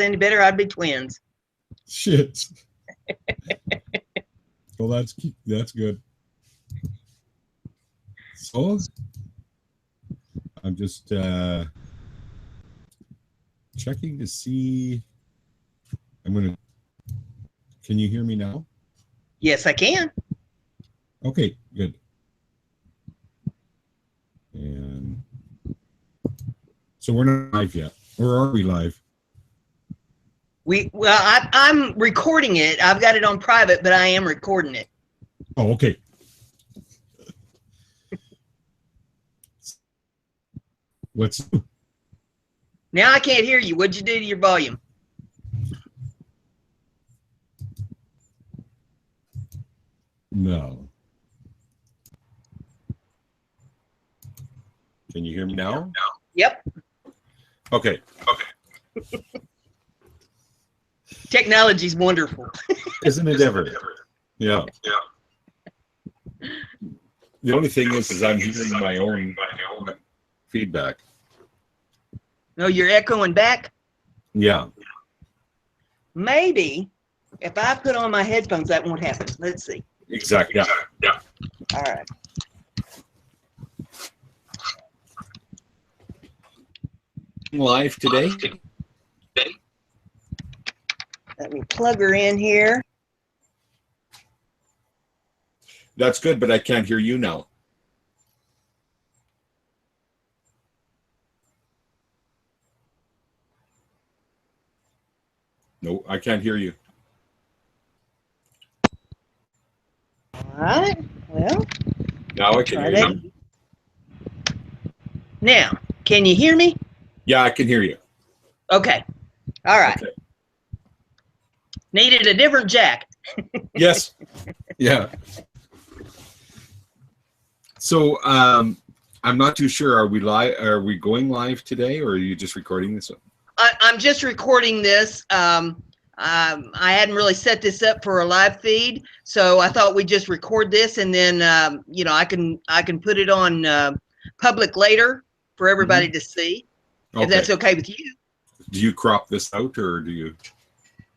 any better, I'd be twins. Shit. Well, that's good. So I'm just checking to see. Can you hear me now? Yes, I can. Okay, good. And so we're not live yet. Or are we live? I'm recording it. I've got it on private, but I am recording it. Oh, okay. Now I can't hear you. What'd you do to your volume? No. Can you hear me now? Yep. Okay. Technology's wonderful. Isn't it ever? Yeah. The only thing is I'm hearing my own feedback. No, you're echoing back? Yeah. Maybe if I put on my headphones, that won't happen. Let's see. Exactly. Yeah. All right. Live today. Let me plug her in here. That's good, but I can't hear you now. No, I can't hear you. All right. Well, Now I can hear you. Now, can you hear me? Yeah, I can hear you. Okay. All right. Okay. Needed a different jack. Yes. Yeah. So I'm not too sure. Are we live? Are we going live today, or are you just recording this? I'm just recording this. I hadn't really set this up for a live feed, so I thought we'd just record this, and then you know, I can put it on public later for everybody to see, if that's okay with you. Do you crop this out, or do you?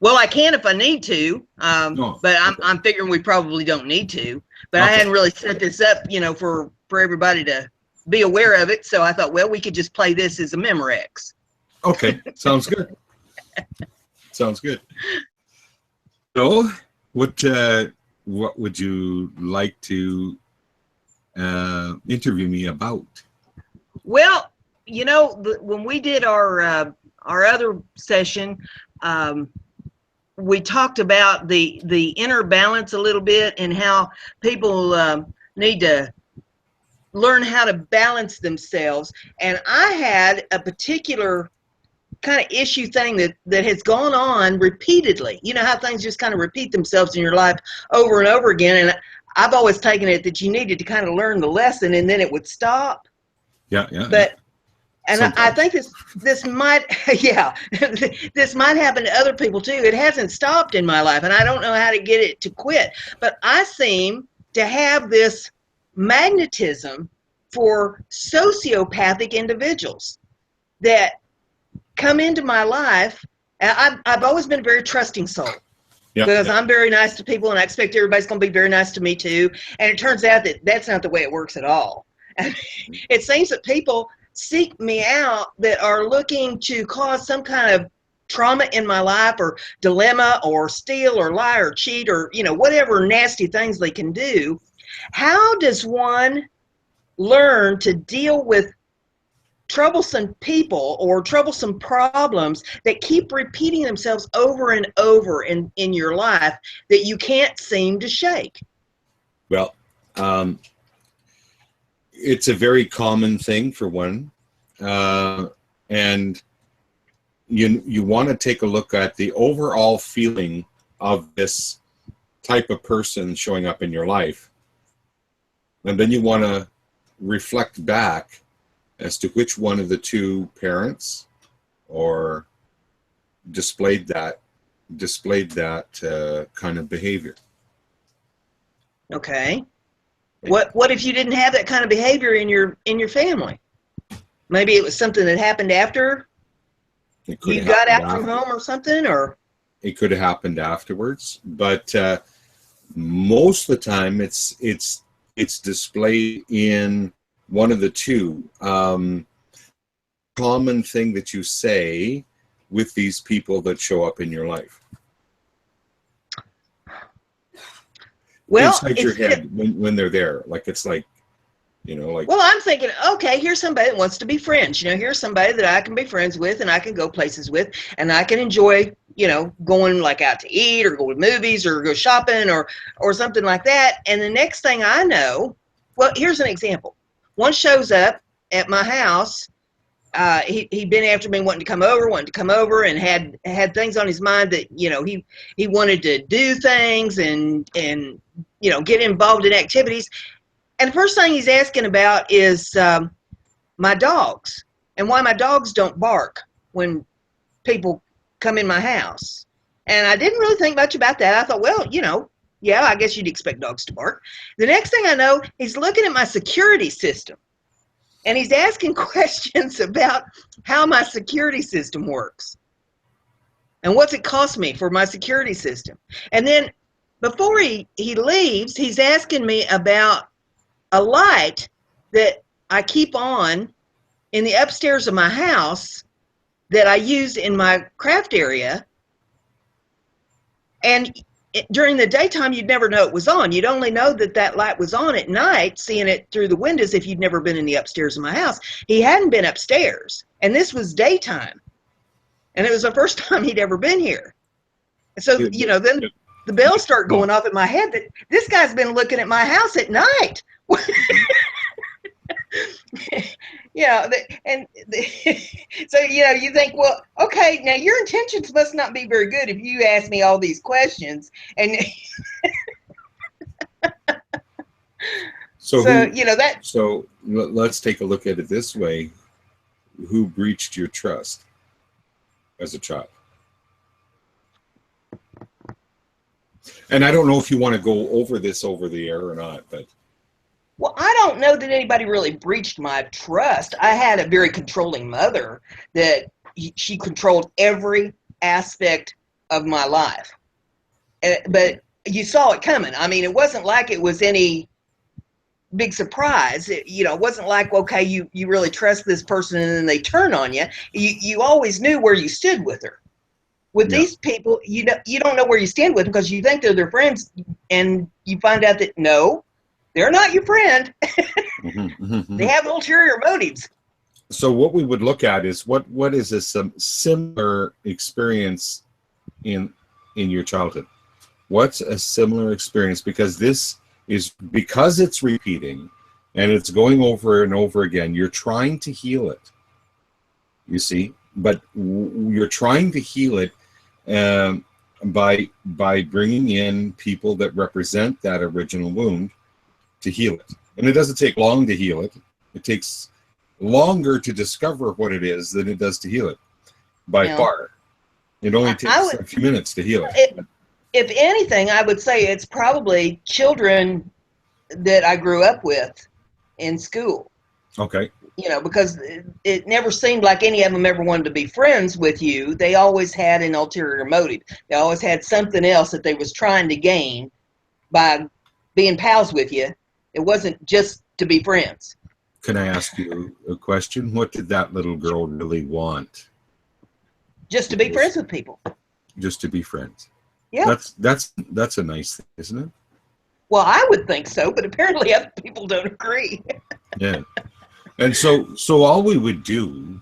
Well, I can if I need to, but I'm figuring we probably don't need to. But I hadn't really set this up, you know, for everybody to be aware of it. So I thought, well, we could just play this as a Memorex. Okay, sounds good. Sounds good. So, what would you like to interview me about? Well, you know, when we did our other session, we talked about the inner balance a little bit, and how people need to learn how to balance themselves. And I had a particular kind of issue thing that has gone on repeatedly. You know how things just kind of repeat themselves in your life over and over again. And I've always taken it that you needed to kind of learn the lesson and then it would stop. Yeah. But and I think this might, yeah, this might happen to other people too. It hasn't stopped in my life, and I don't know how to get it to quit. But I seem to have this magnetism for sociopathic individuals that come into my life. I've always been a very trusting soul. Because I'm very nice to people, and I expect everybody's going to be very nice to me too. And it turns out that that's not the way it works at all. It seems that people seek me out that are looking to cause some kind of trauma in my life, or dilemma, or steal, or lie, or cheat, or, you know, whatever nasty things they can do. How does one learn to deal with troublesome people or troublesome problems that keep repeating themselves over and over in your life that you can't seem to shake? Well, it's a very common thing, for one, and you want to take a look at the overall feeling of this type of person showing up in your life, and then you want to reflect back as to which one of the two parents or displayed that kind of behavior. Okay. What if you didn't have that kind of behavior in your family? Maybe it was something that happened after You got out from home or something, or it could have happened afterwards. But most of the time, it's displayed in one of the two. Common thing that you say with these people that show up in your life. Well, inside your head when they're there, like it's like, you know, like. Well, I'm thinking, okay, here's somebody that wants to be friends. You know, here's somebody that I can be friends with, and I can go places with, and I can enjoy, you know, going like out to eat or go to movies or go shopping or something like that. And the next thing I know, well, here's an example. One shows up at my house. He'd been after me, wanting to come over, and had things on his mind that, you know, he wanted to do things and you know, get involved in activities. And the first thing he's asking about is my dogs and why my dogs don't bark when people come in my house. And I didn't really think much about that. I thought, well, you know, yeah, I guess you'd expect dogs to bark. The next thing I know, he's looking at my security system. And he's asking questions about how my security system works and what's it cost me for my security system. And then before he leaves, he's asking me about a light that I keep on in the upstairs of my house that I use in my craft area. And during the daytime, you'd never know it was on. You'd only know that that light was on at night, seeing it through the windows if you'd never been in the upstairs of my house. He hadn't been upstairs, and this was daytime. And it was the first time he'd ever been here. So, you know, then the bells start going off in my head that this guy's been looking at my house at night. Yeah, so, you know, you think, well, okay, now your intentions must not be very good if you ask me all these questions. And so you know that. So let's take a look at it this way. Who breached your trust as a child? And I don't know if you want to go over this over the air or not, but. Well, I don't know that anybody really breached my trust. I had a very controlling mother that she controlled every aspect of my life. But you saw it coming. I mean, it wasn't like it was any big surprise. You know, it wasn't like, okay, you really trust this person and then they turn on you. You always knew where you stood with her. With these people, you don't know where you stand with them because you think they're their friends, and you find out that no, they're not your friend. They have ulterior motives. So what we would look at is what is a similar experience in your childhood? What's a similar experience? Because this is, because it's repeating and it's going over and over again, you're trying to heal it. You see, but you're trying to heal it by bringing in people that represent that original wound to heal it. And it doesn't take long to heal it. It takes longer to discover what it is than it does to heal it, by far. It only takes a few minutes to heal it. If anything, I would say it's probably children that I grew up with in school. Okay. You know, because it never seemed like any of them ever wanted to be friends with you. They always had an ulterior motive. They always had something else that they was trying to gain by being pals with you. It wasn't just to be friends. Can I ask you a question? What did that little girl really want? Just to be friends with people. Just to be friends. Yeah. That's a nice thing, isn't it? Well, I would think so, but apparently other people don't agree. Yeah. And so all we would do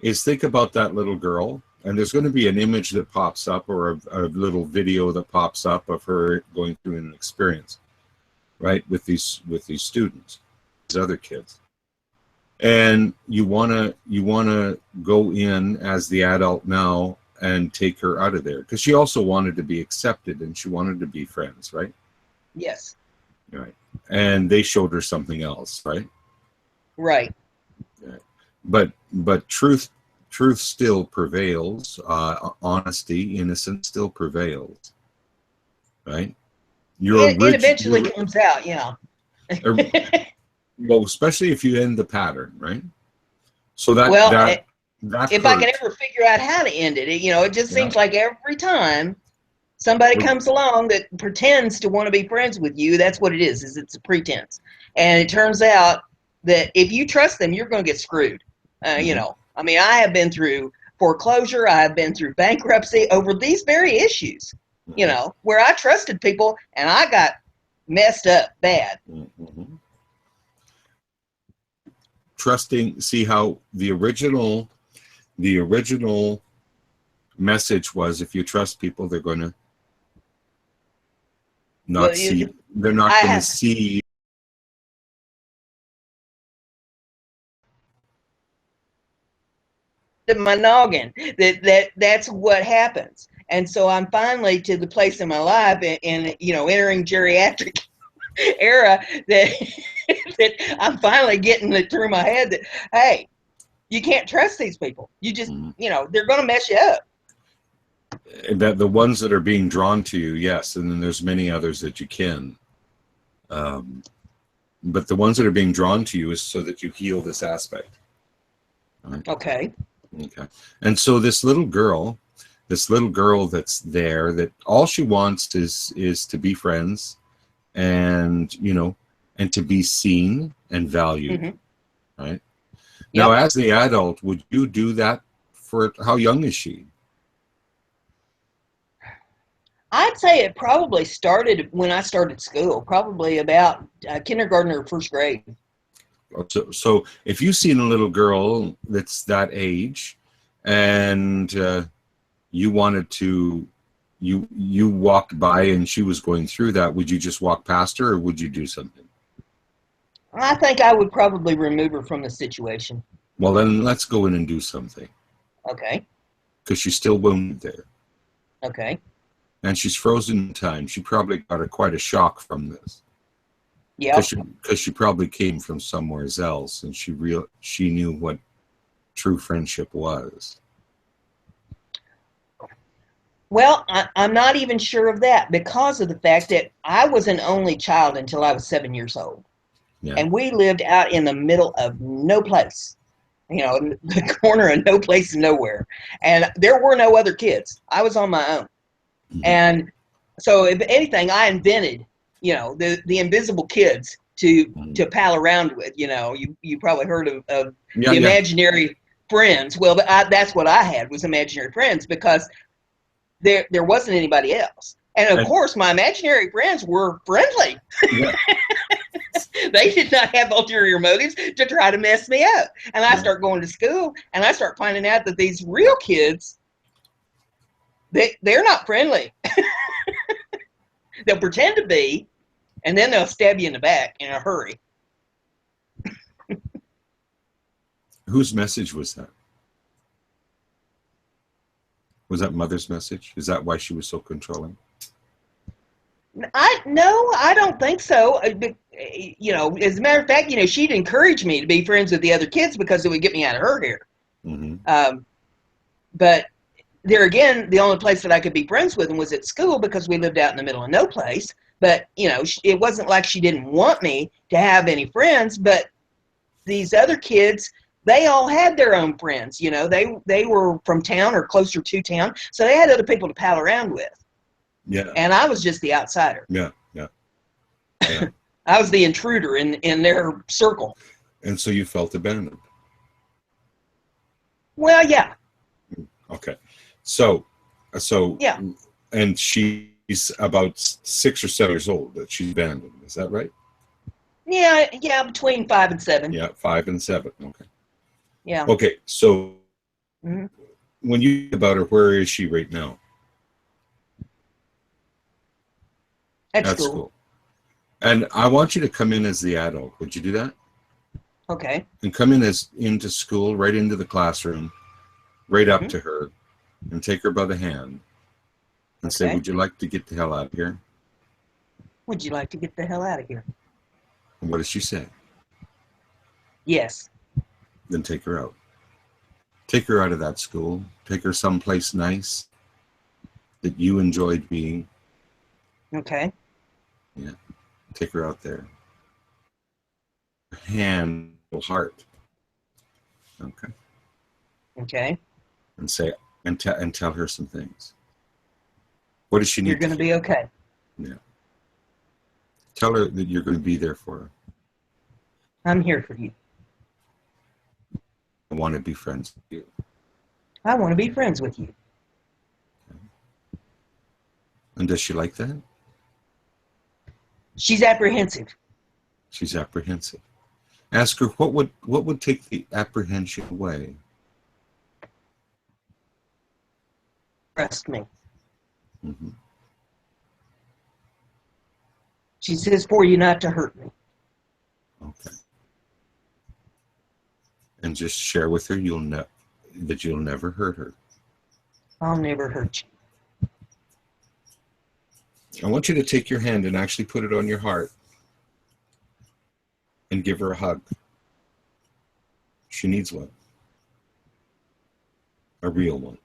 is think about that little girl, and there's going to be an image that pops up or a little video that pops up of her going through an experience, right, with these students, these other kids. And you wanna go in as the adult now and take her out of there, because she also wanted to be accepted and she wanted to be friends, right? Yes. Right. And they showed her something else, right? Right. But truth still prevails. Honesty, innocence still prevails, right? It eventually comes out, yeah. Well, especially if you end the pattern, right? So that if I can hurt. ever figure out how to end it. You know, it just Yeah. seems like every time somebody comes along that pretends to want to be friends with you, that's what it is it's a pretense. And it turns out that if you trust them, you're going to get screwed. You know, I mean, I have been through foreclosure. I have been through bankruptcy over these very issues, you know, where I trusted people and I got messed up bad. Trusting, see how the original message was, if you trust people, they're going to not see, they're not going to see my noggin that's what happens. And so I'm finally to the place in my life and you know, entering geriatric era that that I'm finally getting it through my head that, hey, you can't trust these people. You just, you know, they're going to mess you up. that the ones that are being drawn to you, yes, and then there's many others that you can. But the ones that are being drawn to you is so that you heal this aspect. Right? Okay. Okay. And so this little girl that's there, that all she wants is to be friends and, you know, and to be seen and valued. Right? Now, as the adult, would you do that for, how young is she? I'd say it probably started when I started school, probably about kindergarten or first grade. So if you've seen a little girl that's that age and you wanted to, you walked by and she was going through that, would you just walk past her or would you do something? I think I would probably remove her from the situation. Well, then let's go in and do something. Okay. Because she's still wounded there. Okay. And she's frozen in time. She probably got quite a shock from this. Yeah. Because she probably came from somewhere else and she knew what true friendship was. Well, I'm not even sure of that because of the fact that I was an only child until I was 7 years old. Yeah. And we lived out in the middle of no place, you know, in the corner of no place and nowhere. And there were no other kids. I was on my own. And so if anything, I invented, you know, the invisible kids to pal around with. You know, you probably heard of the imaginary friends. Well, that's what I had, was imaginary friends, because there wasn't anybody else. And of course, my imaginary friends were friendly. Yeah. They did not have ulterior motives to try to mess me up. And I start going to school and I start finding out that these real kids, they're not friendly. They'll pretend to be, and then they'll stab you in the back in a hurry. Whose message was that? Was that mother's message? Is that why she was so controlling? No, I don't think so. You know, as a matter of fact, you know, she'd encourage me to be friends with the other kids because it would get me out of her hair. But there again, the only place that I could be friends with them was at school because we lived out in the middle of no place. But, you know, it wasn't like she didn't want me to have any friends, but these other kids, they all had their own friends. You know, they were from town or closer to town, so they had other people to pal around with. Yeah. And I was just the outsider. Yeah. I was the intruder in their circle. And so you felt abandoned. Well, yeah. Okay. So yeah. And she's about 6 or 7 years old that she's abandoned. Is that right? Yeah, between 5 and 7. Yeah, 5 and 7. Okay. Yeah. Okay, so when you think about her, where is she right now? At school. And I want you to come in as the adult. Would you do that? Okay. And come in into school, right into the classroom, right up to her, and take her by the hand and say, would you like to get the hell out of here? Would you like to get the hell out of here? And what does she say? Yes. Then take her out. Take her out of that school. Take her someplace nice that you enjoyed being. Okay. Yeah. Take her out there. Hand, heart. Okay. Okay. And say, and tell her some things. What does she need? You're going to be okay. Yeah. Tell her that you're going to be there for her. I'm here for you. I want to be friends with you. I want to be friends with you. Okay. And does she like that? She's apprehensive. She's apprehensive. Ask her what would take the apprehension away. Trust me. Mm-hmm. She says for you not to hurt me. Okay. And just share with her that you'll never hurt her. I'll never hurt you. I want you to take your hand and actually put it on your heart and give her a hug. She needs one. A real one.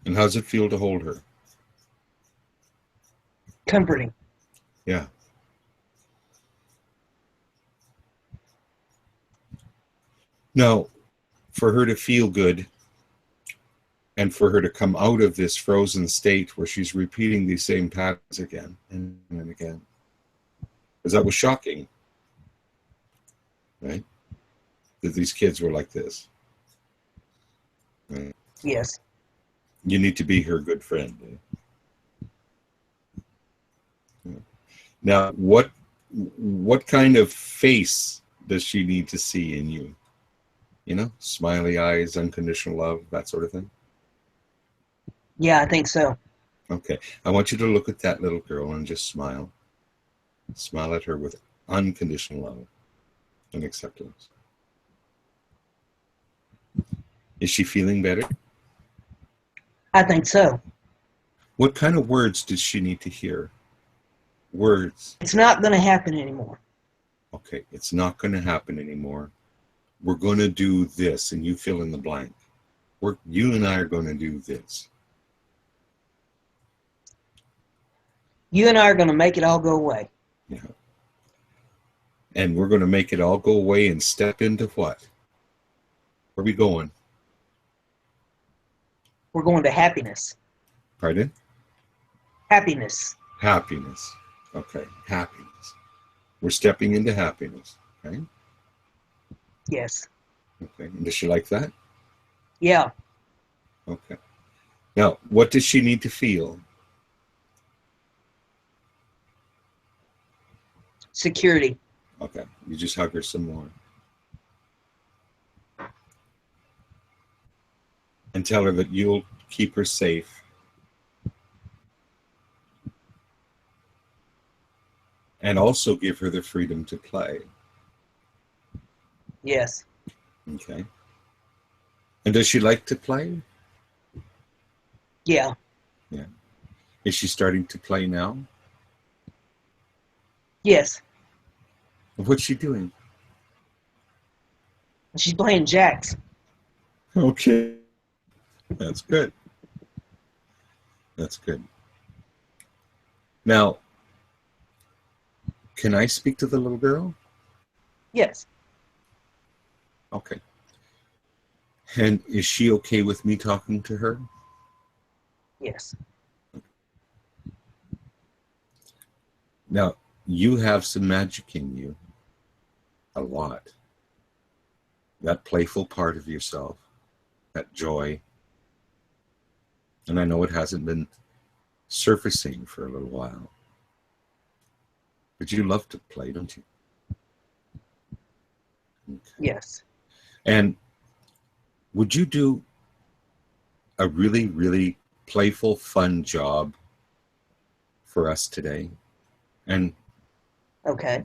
And how's it feel to hold her? Comforting. Yeah. Now, for her to feel good and for her to come out of this frozen state where she's repeating these same patterns again and again, because that was shocking, right? That these kids were like this. Right? Yes. You need to be her good friend. Yeah. Now, what kind of face does she need to see in you? You know, smiley eyes, unconditional love, that sort of thing? Yeah, I think so. Okay. I want you to look at that little girl and just smile. Smile at her with unconditional love and acceptance. Is she feeling better? I think so. What kind of words does she need to hear? Words. It's not going to happen anymore. Okay, it's not going to happen anymore. We're going to do this, and you fill in the blank. You and I are going to do this. You and I are going to make it all go away. Yeah. And we're going to make it all go away and step into what? Where are we going? We're going to happiness. Pardon? Happiness. Happiness. Okay, happiness. We're stepping into happiness. Okay? Yes. Okay. And does she like that? Yeah. Okay. Now, what does she need to feel? Security. Okay. You just hug her some more. And tell her that you'll keep her safe. And also give her the freedom to play. Yes. Okay. And does she like to play? Yeah. Yeah. Is she starting to play now? Yes. What's she doing? She's playing jacks. Okay. That's good. That's good. Now, can I speak to the little girl? Yes. Okay. And is she okay with me talking to her? Yes. Now, you have some magic in you. A lot. That playful part of yourself. That joy. And I know it hasn't been surfacing for a little while. But you love to play, don't you? Okay. Yes. And would you do a really, really playful, fun job for us today? And Okay.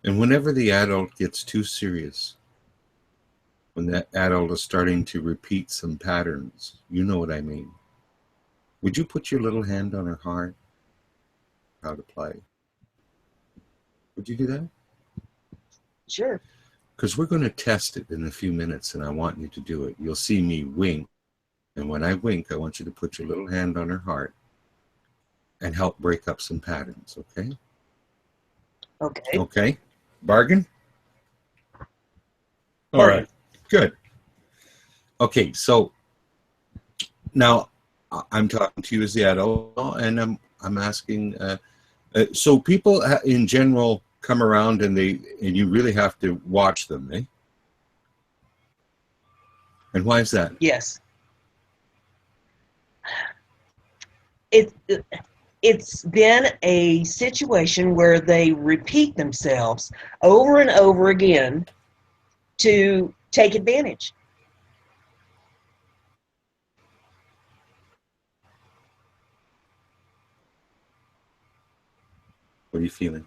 And whenever the adult gets too serious, when that adult is starting to repeat some patterns, you know what I mean. Would you put your little hand on her heart? How to play? Would you do that? Sure. Because we're going to test it in a few minutes, and I want you to do it. You'll see me wink, and when I wink, I want you to put your little hand on her heart and help break up some patterns, okay? Okay. Okay? Bargain? All right. Good. Okay, so now I'm talking to you as the adult, and I'm asking. So people in general come around, and you really have to watch them, eh? And why is that? Yes. It's been a situation where they repeat themselves over and over again to take advantage. What are you feeling?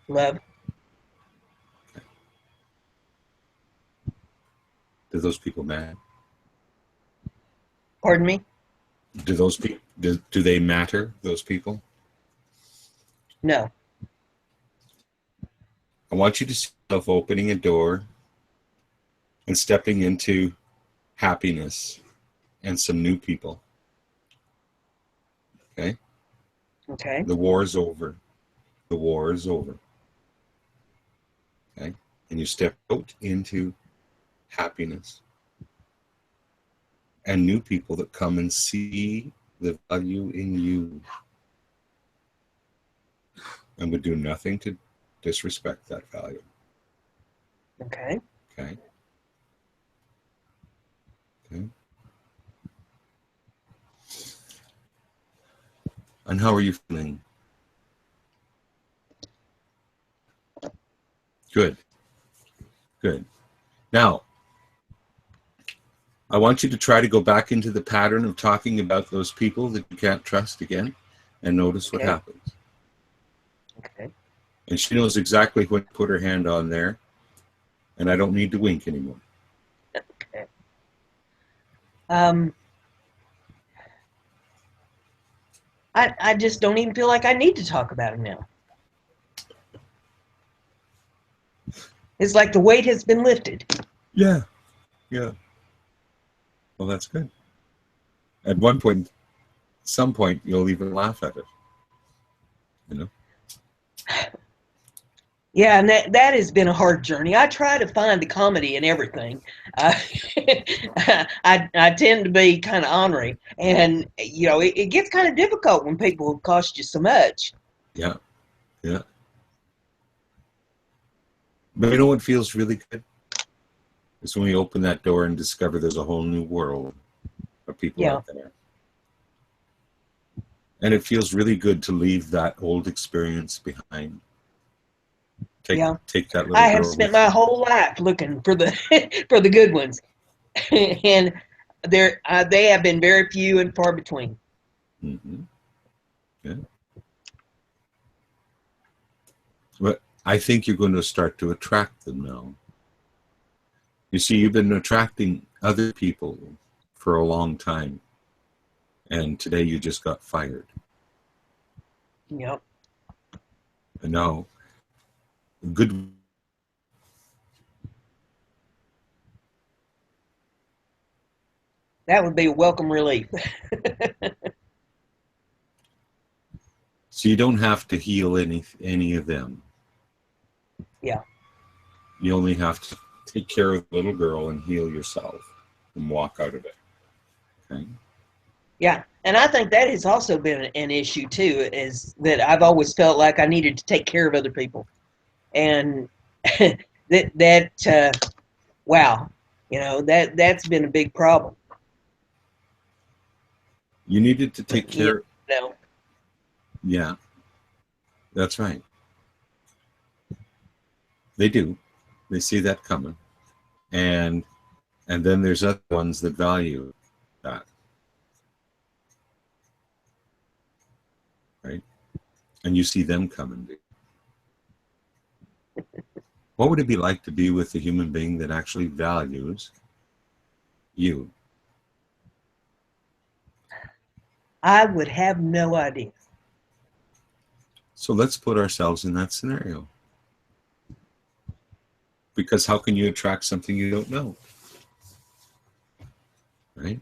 Love. Okay. Do those people matter? Pardon me? Do those people do they matter? Those people? No. I want you to see yourself opening a door and stepping into happiness and some new people. Okay? Okay. The war is over. The war is over. Okay? And you step out into happiness. And new people that come and see the value in you. And would do nothing to disrespect that value. Okay. Okay? Okay? And how are you feeling? Good. Good. Now, I want you to try to go back into the pattern of talking about those people that you can't trust again and notice what happens. Okay. And she knows exactly when to put her hand on there, and I don't need to wink anymore. Okay. I just don't even feel like I need to talk about it now. It's like the weight has been lifted. Yeah. Yeah. Well, that's good. At some point, you'll even laugh at it. You know? Yeah, and that has been a hard journey. I try to find the comedy in everything. I tend to be kind of ornery, and it gets kind of difficult when people cost you so much. Yeah, yeah. But you know what feels really good? It's when we open that door and discover there's a whole new world of people out there. And it feels really good to leave that old experience behind. Take that little I have spent my whole life looking for the for the good ones, and they have been very few and far between. Mm-hmm. Yeah. But I think you're going to start to attract them now. You see, you've been attracting other people for a long time, and today you just got fired. Yep. And now, good. That would be a welcome relief. So you don't have to heal any of them. Yeah. You only have to take care of the little girl and heal yourself and walk out of it. Okay? Yeah. And I think that has also been an issue too, is that I've always felt like I needed to take care of other people. And wow, that's been a big problem. You needed to take care. No. Yeah, that's right. They do. They see that coming. And then there's other ones that value that. Right? And you see them coming. What would it be like to be with a human being that actually values you? I would have no idea. So let's put ourselves in that scenario. Because how can you attract something you don't know? Right?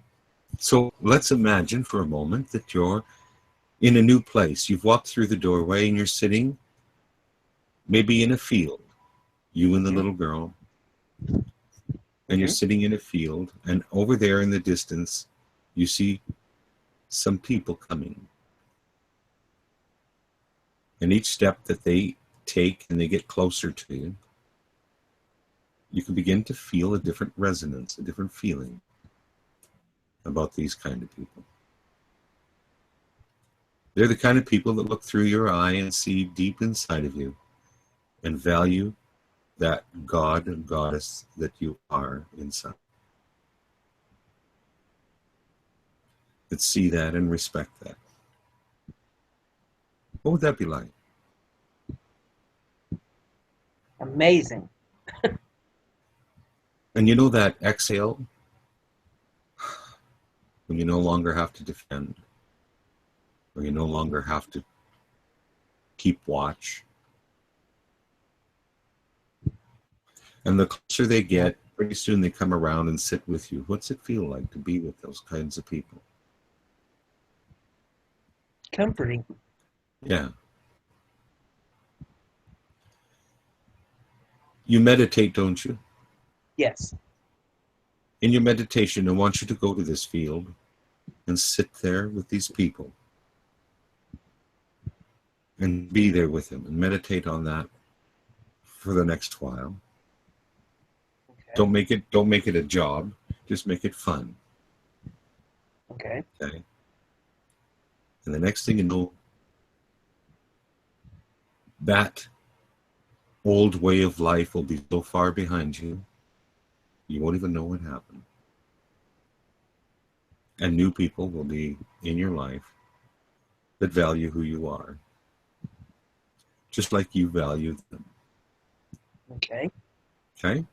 So let's imagine for a moment that you're in a new place. You've walked through the doorway and you're sitting maybe in a field. You and the little girl. And you're sitting in a field, and over there in the distance, you see some people coming. And each step that they take and they get closer to you, you can begin to feel a different resonance, a different feeling about these kind of people. They're the kind of people that look through your eye and see deep inside of you and value that God and goddess that you are inside. That see that and respect that. What would that be like? Amazing. And you know that exhale, when you no longer have to defend, or you no longer have to keep watch. And the closer they get, pretty soon they come around and sit with you. What's it feel like to be with those kinds of people? Comforting. Yeah. You meditate, don't you? Yes. In your meditation, I want you to go to this field and sit there with these people and be there with them and meditate on that for the next while. Okay. Don't make it a job. Just make it fun. Okay. Okay. And the next thing you know, that old way of life will be so far behind you, you won't even know what happened. And new people will be in your life that value who you are, just like you value them. Okay. Okay?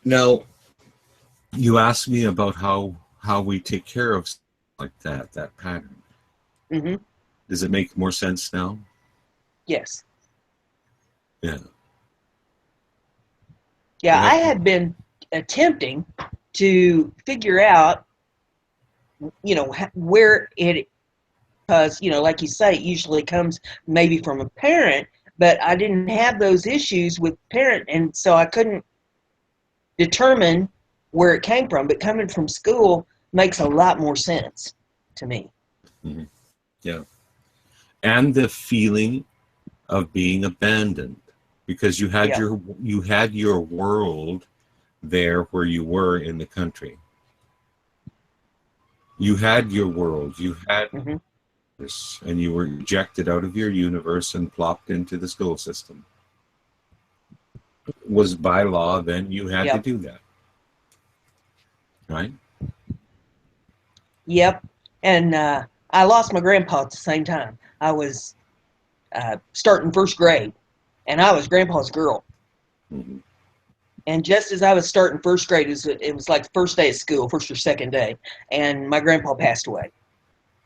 Now, you asked me about how we take care of like that pattern. Mm-hmm. Does it make more sense now? Yes. Yeah. Yeah, I had been attempting to figure out, where it, because, like you say, it usually comes maybe from a parent, but I didn't have those issues with parent, and so I couldn't determine where it came from. But coming from school makes a lot more sense to me. Mm-hmm. Yeah. And the feeling of being abandoned, because you had your world there where you were in the country. You had your world. You had this, and you were ejected out of your universe and plopped into the school system. It was by law then you had to do that. Right? Yep. And I lost my grandpa at the same time. I was starting first grade, and I was grandpa's girl. Mm-hmm. And just as I was starting first grade, it was like the first day of school, first or second day, and my grandpa passed away.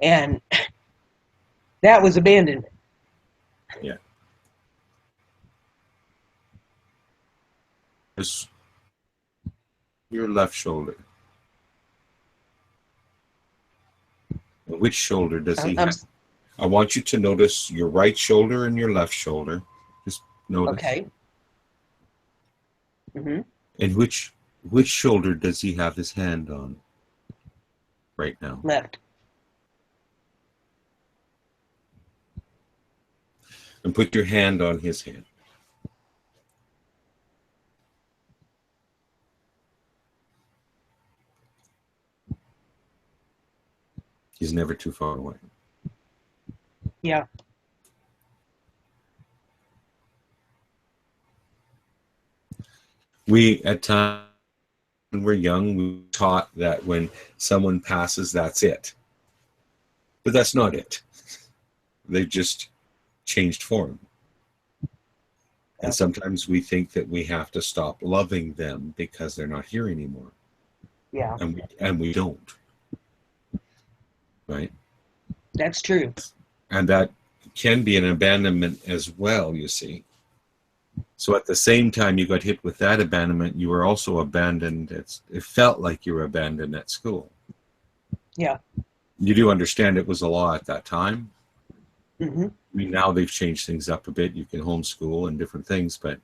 And that was abandonment. Yeah. It's your left shoulder. Which shoulder does he have? I want you to notice your right shoulder and your left shoulder. Just notice. Okay. Mm-hmm. And which shoulder does he have his hand on right now? Left. And put your hand on his hand. He's never too far away. Yeah. We, at times, when we're young, we were taught that when someone passes, that's it. But that's not it. They've just changed form. And sometimes we think that we have to stop loving them because they're not here anymore. Yeah. And we don't. Right? That's true. And that can be an abandonment as well, you see. So at the same time you got hit with that abandonment, you were also abandoned. It felt like you were abandoned at school. Yeah. You do understand it was a law at that time? Mm-hmm. I mean, now they've changed things up a bit. You can homeschool and different things, but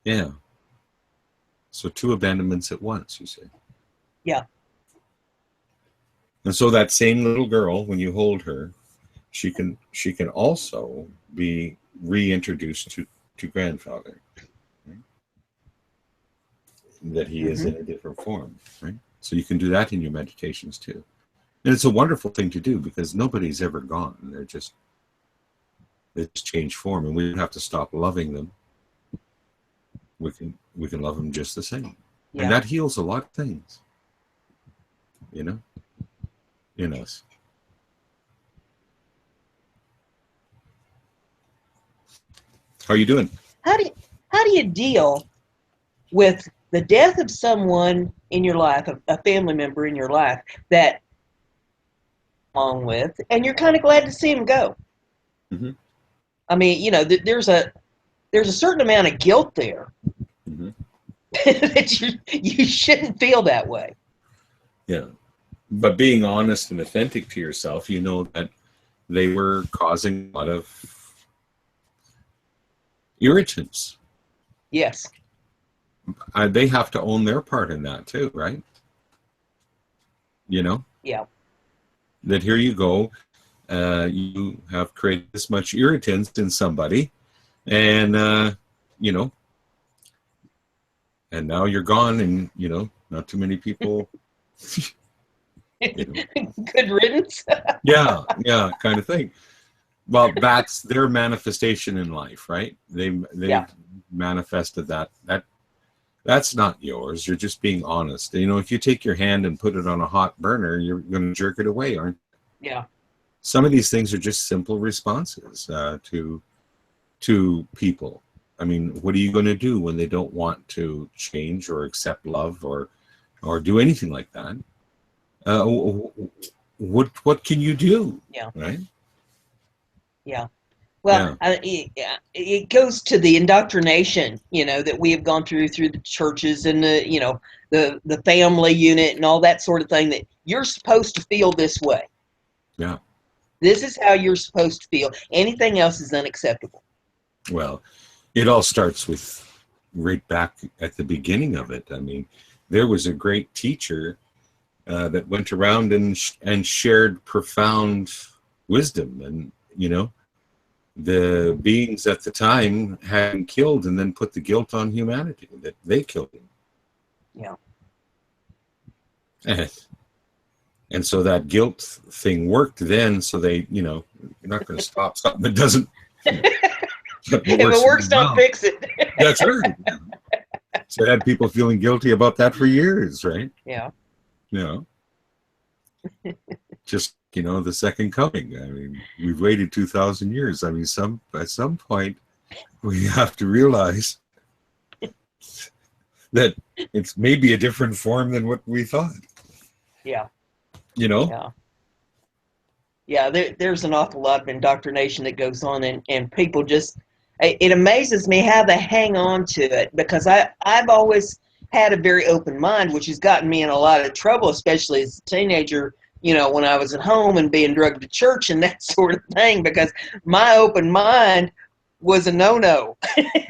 yeah. So 2 abandonments at once, you say. Yeah. And so that same little girl, when you hold her, she can also be reintroduced to grandfather, right? That he is in a different form, right? So you can do that in your meditations too. And it's a wonderful thing to do because nobody's ever gone. They're just changed form, and we don't have to stop loving them. We can love them just the same. Yeah. And that heals a lot of things, you know, in us. How are you doing? How do you deal with the death of someone in your life, a family member in your life that along with, and you're kind of glad to see him go? Mm-hmm. I mean, you know, there's a certain amount of guilt there that you shouldn't feel that way. Yeah. But being honest and authentic to yourself, you know that they were causing a lot of irritants. Yes. They have to own their part in that too, right? You know? Yeah. That here you go, you have created this much irritants in somebody, and, you know, and now you're gone, and, you know, not too many people... You know. Good riddance. yeah, kind of thing. Well, that's their manifestation in life, right? They manifested that. That's not yours. You're just being honest. You know, if you take your hand and put it on a hot burner, you're going to jerk it away, aren't you? Yeah. Some of these things are just simple responses to people. I mean, what are you going to do when they don't want to change or accept love or do anything like that? What can you do? Yeah. Right. Yeah. Well, it goes to the indoctrination, you know, that we have gone through the churches and the, you know, the family unit and all that sort of thing, that you're supposed to feel this way. Yeah. This is how you're supposed to feel. Anything else is unacceptable. Well, it all starts with right back at the beginning of it. I mean, there was a great teacher that went around and shared profound wisdom, and you know, the beings at the time had him killed and then put the guilt on humanity that they killed him. Yeah. And so that guilt thing worked then. So they, you know, you're not going to stop something that doesn't. If it works, don't fix it. That's right. So I had people feeling guilty about that for years, right? Yeah. You know, just, you know, the second coming. I mean, we've waited 2,000 years. I mean, at some point, we have to realize that it's maybe a different form than what we thought. Yeah. You know? Yeah. Yeah, there's an awful lot of indoctrination that goes on, and people just, it amazes me how they hang on to it, because I've always had a very open mind, which has gotten me in a lot of trouble, especially as a teenager, you know, when I was at home and being drugged to church and that sort of thing, because my open mind was a no-no.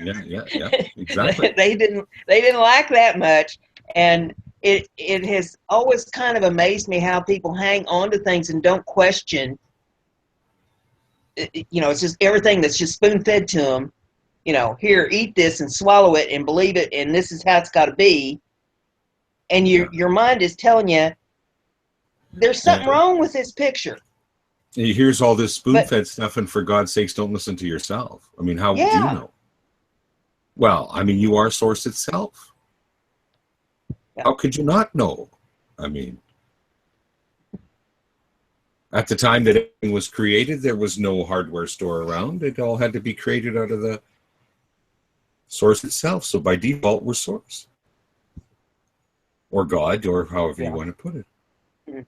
Yeah, exactly. They didn't like that much, and it has always kind of amazed me how people hang on to things and don't question. You know, it's just everything that's just spoon-fed to them. You know, here, eat this and swallow it and believe it, and this is how it's got to be. And your mind is telling you there's something wrong with this picture. Here's all this spoon-fed stuff, and for God's sakes, don't listen to yourself. I mean, how would you know? Well, I mean, you are Source itself. Yeah. How could you not know? I mean, at the time that everything was created, there was no hardware store around. It all had to be created out of the Source itself. So by default, we're Source. Or God, or however you want to put it. Mm-hmm.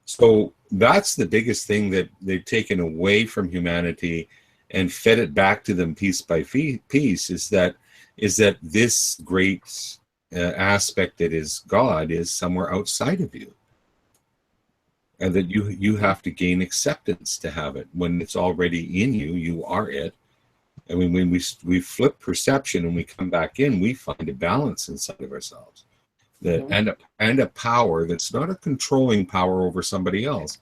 So that's the biggest thing that they've taken away from humanity and fed it back to them piece by piece, is that this great aspect that is God is somewhere outside of you. and that you have to gain acceptance to have it. When it's already in you, you are it. I mean, when we flip perception and we come back in, we find a balance inside of ourselves, that and a power that's not a controlling power over somebody else,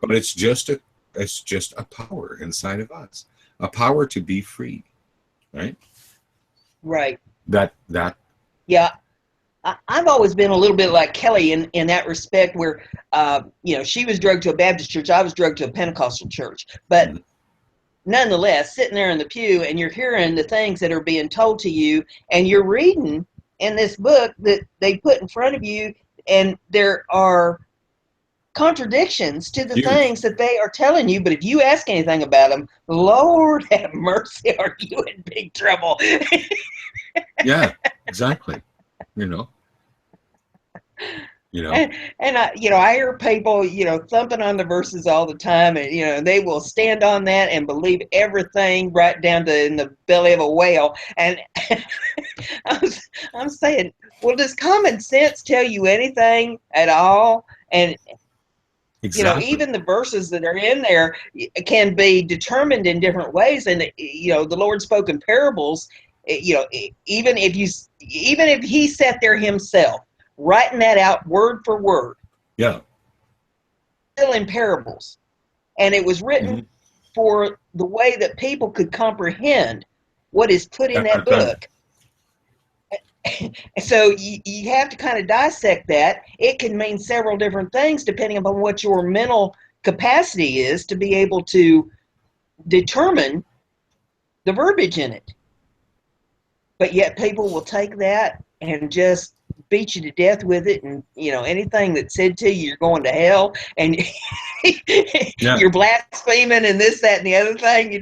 but it's just a power inside of us, a power to be free, right? Right. That. Yeah. I've always been a little bit like Kelly in that respect, where, she was drugged to a Baptist church. I was drugged to a Pentecostal church. But nonetheless, sitting there in the pew and you're hearing the things that are being told to you, and you're reading in this book that they put in front of you, and there are contradictions to the things that they are telling you. But if you ask anything about them, Lord have mercy, are you in big trouble? Yeah, exactly. And I hear people, thumping on the verses all the time, and, they will stand on that and believe everything right down to in the belly of a whale. And I'm saying, well, does common sense tell you anything at all? And, exactly. even the verses that are in there can be determined in different ways. And, the Lord spoke in parables. Even if he sat there himself writing that out word for word, still in parables, and it was written for the way that people could comprehend what is put in that book. So you have to kind of dissect that. It can mean several different things depending upon what your mental capacity is to be able to determine the verbiage in it. But yet people will take that and just beat you to death with it. And, anything that's said to you, you're going to hell, and you're blaspheming and this, that, and the other thing,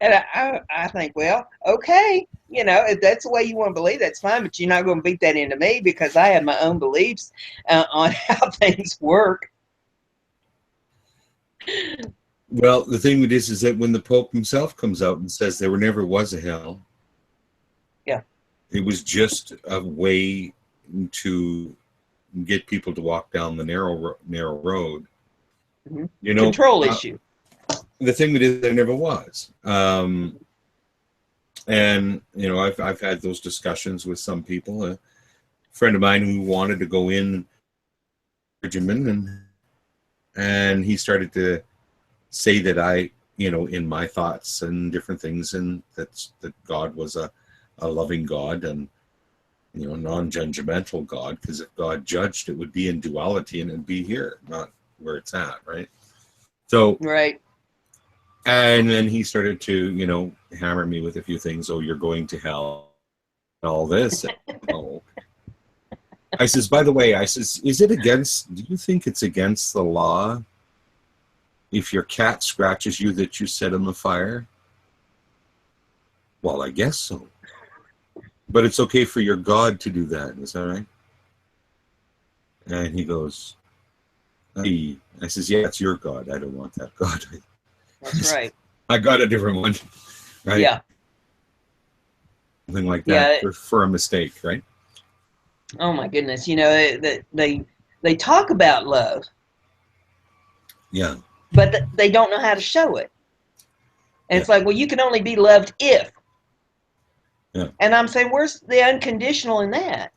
And I think, well, okay, if that's the way you want to believe, that's fine. But you're not going to beat that into me, because I have my own beliefs on how things work. Well, the thing is that when the Pope himself comes out and says there never was a hell, it was just a way to get people to walk down the narrow road. Control issue. The thing that is, there never was. And I've had those discussions with some people. A friend of mine who wanted to go in regimen, and he started to say that I, in my thoughts and different things, and that God was a loving God and non-judgmental God, because if God judged, it would be in duality and it'd be here, not where it's at, right? So right. And then he started to hammer me with a few things. Oh, you're going to hell, all this. I says, by the way, is it do you think it's against the law if your cat scratches you that you set on the fire? Well, I guess so. But it's okay for your God to do that. Is that right? And he goes, I says, yeah, it's your God. I don't want that God. That's right. I got a different one. Right? Yeah. Something like that for a mistake, right? Oh my goodness. They talk about love. Yeah. But they don't know how to show it. And it's like, well, you can only be loved if. Yeah. And I'm saying, where's the unconditional in that?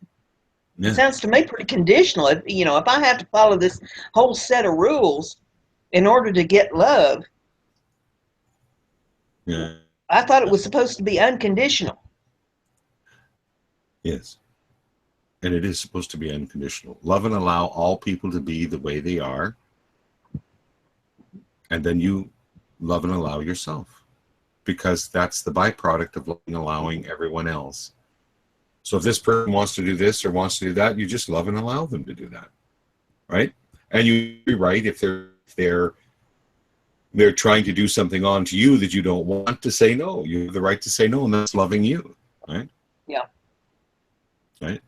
Yeah. It sounds to me pretty conditional. If I have to follow this whole set of rules in order to get love, I thought it was supposed to be unconditional. Yes. And it is supposed to be unconditional. Love and allow all people to be the way they are. And then you love and allow yourself. Because that's the byproduct of loving and allowing everyone else. So if this person wants to do this or wants to do that, you just love and allow them to do that. Right? And you'd be right if they're trying to do something onto you that you don't want to say no. You have the right to say no, and that's loving you. Right? Yeah. Right?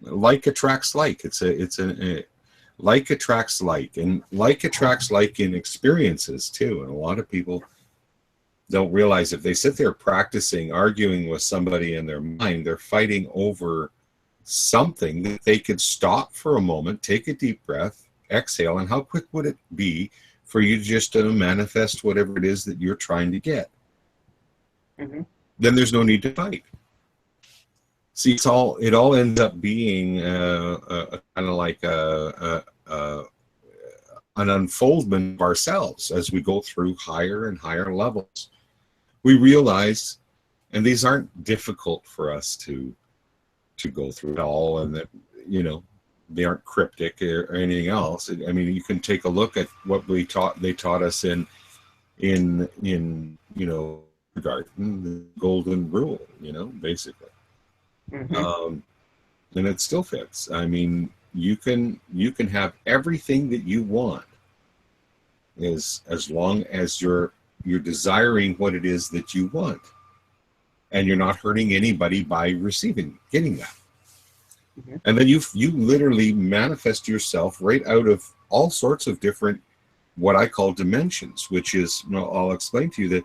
Like attracts like. Like attracts like, and like attracts like in experiences too. And a lot of people don't realize if they sit there practicing arguing with somebody in their mind, they're fighting over something that they could stop for a moment, take a deep breath, exhale, and how quick would it be for you just to manifest whatever it is that you're trying to get? Mm-hmm. Then there's no need to fight. See, it all ends up being kind of like an unfoldment of ourselves as we go through higher and higher levels. We realize, and these aren't difficult for us to go through at all, and that, you know, they aren't cryptic or anything else. I mean, you can take a look at what they taught us in you know, garden, the golden rule, you know, basically. Mm-hmm. And it still fits. I mean, you can have everything that you want, as long as you're desiring what it is that you want, and you're not hurting anybody by getting that. Mm-hmm. And then you literally manifest yourself right out of all sorts of different, what I call dimensions, which is, you know, I'll explain to you that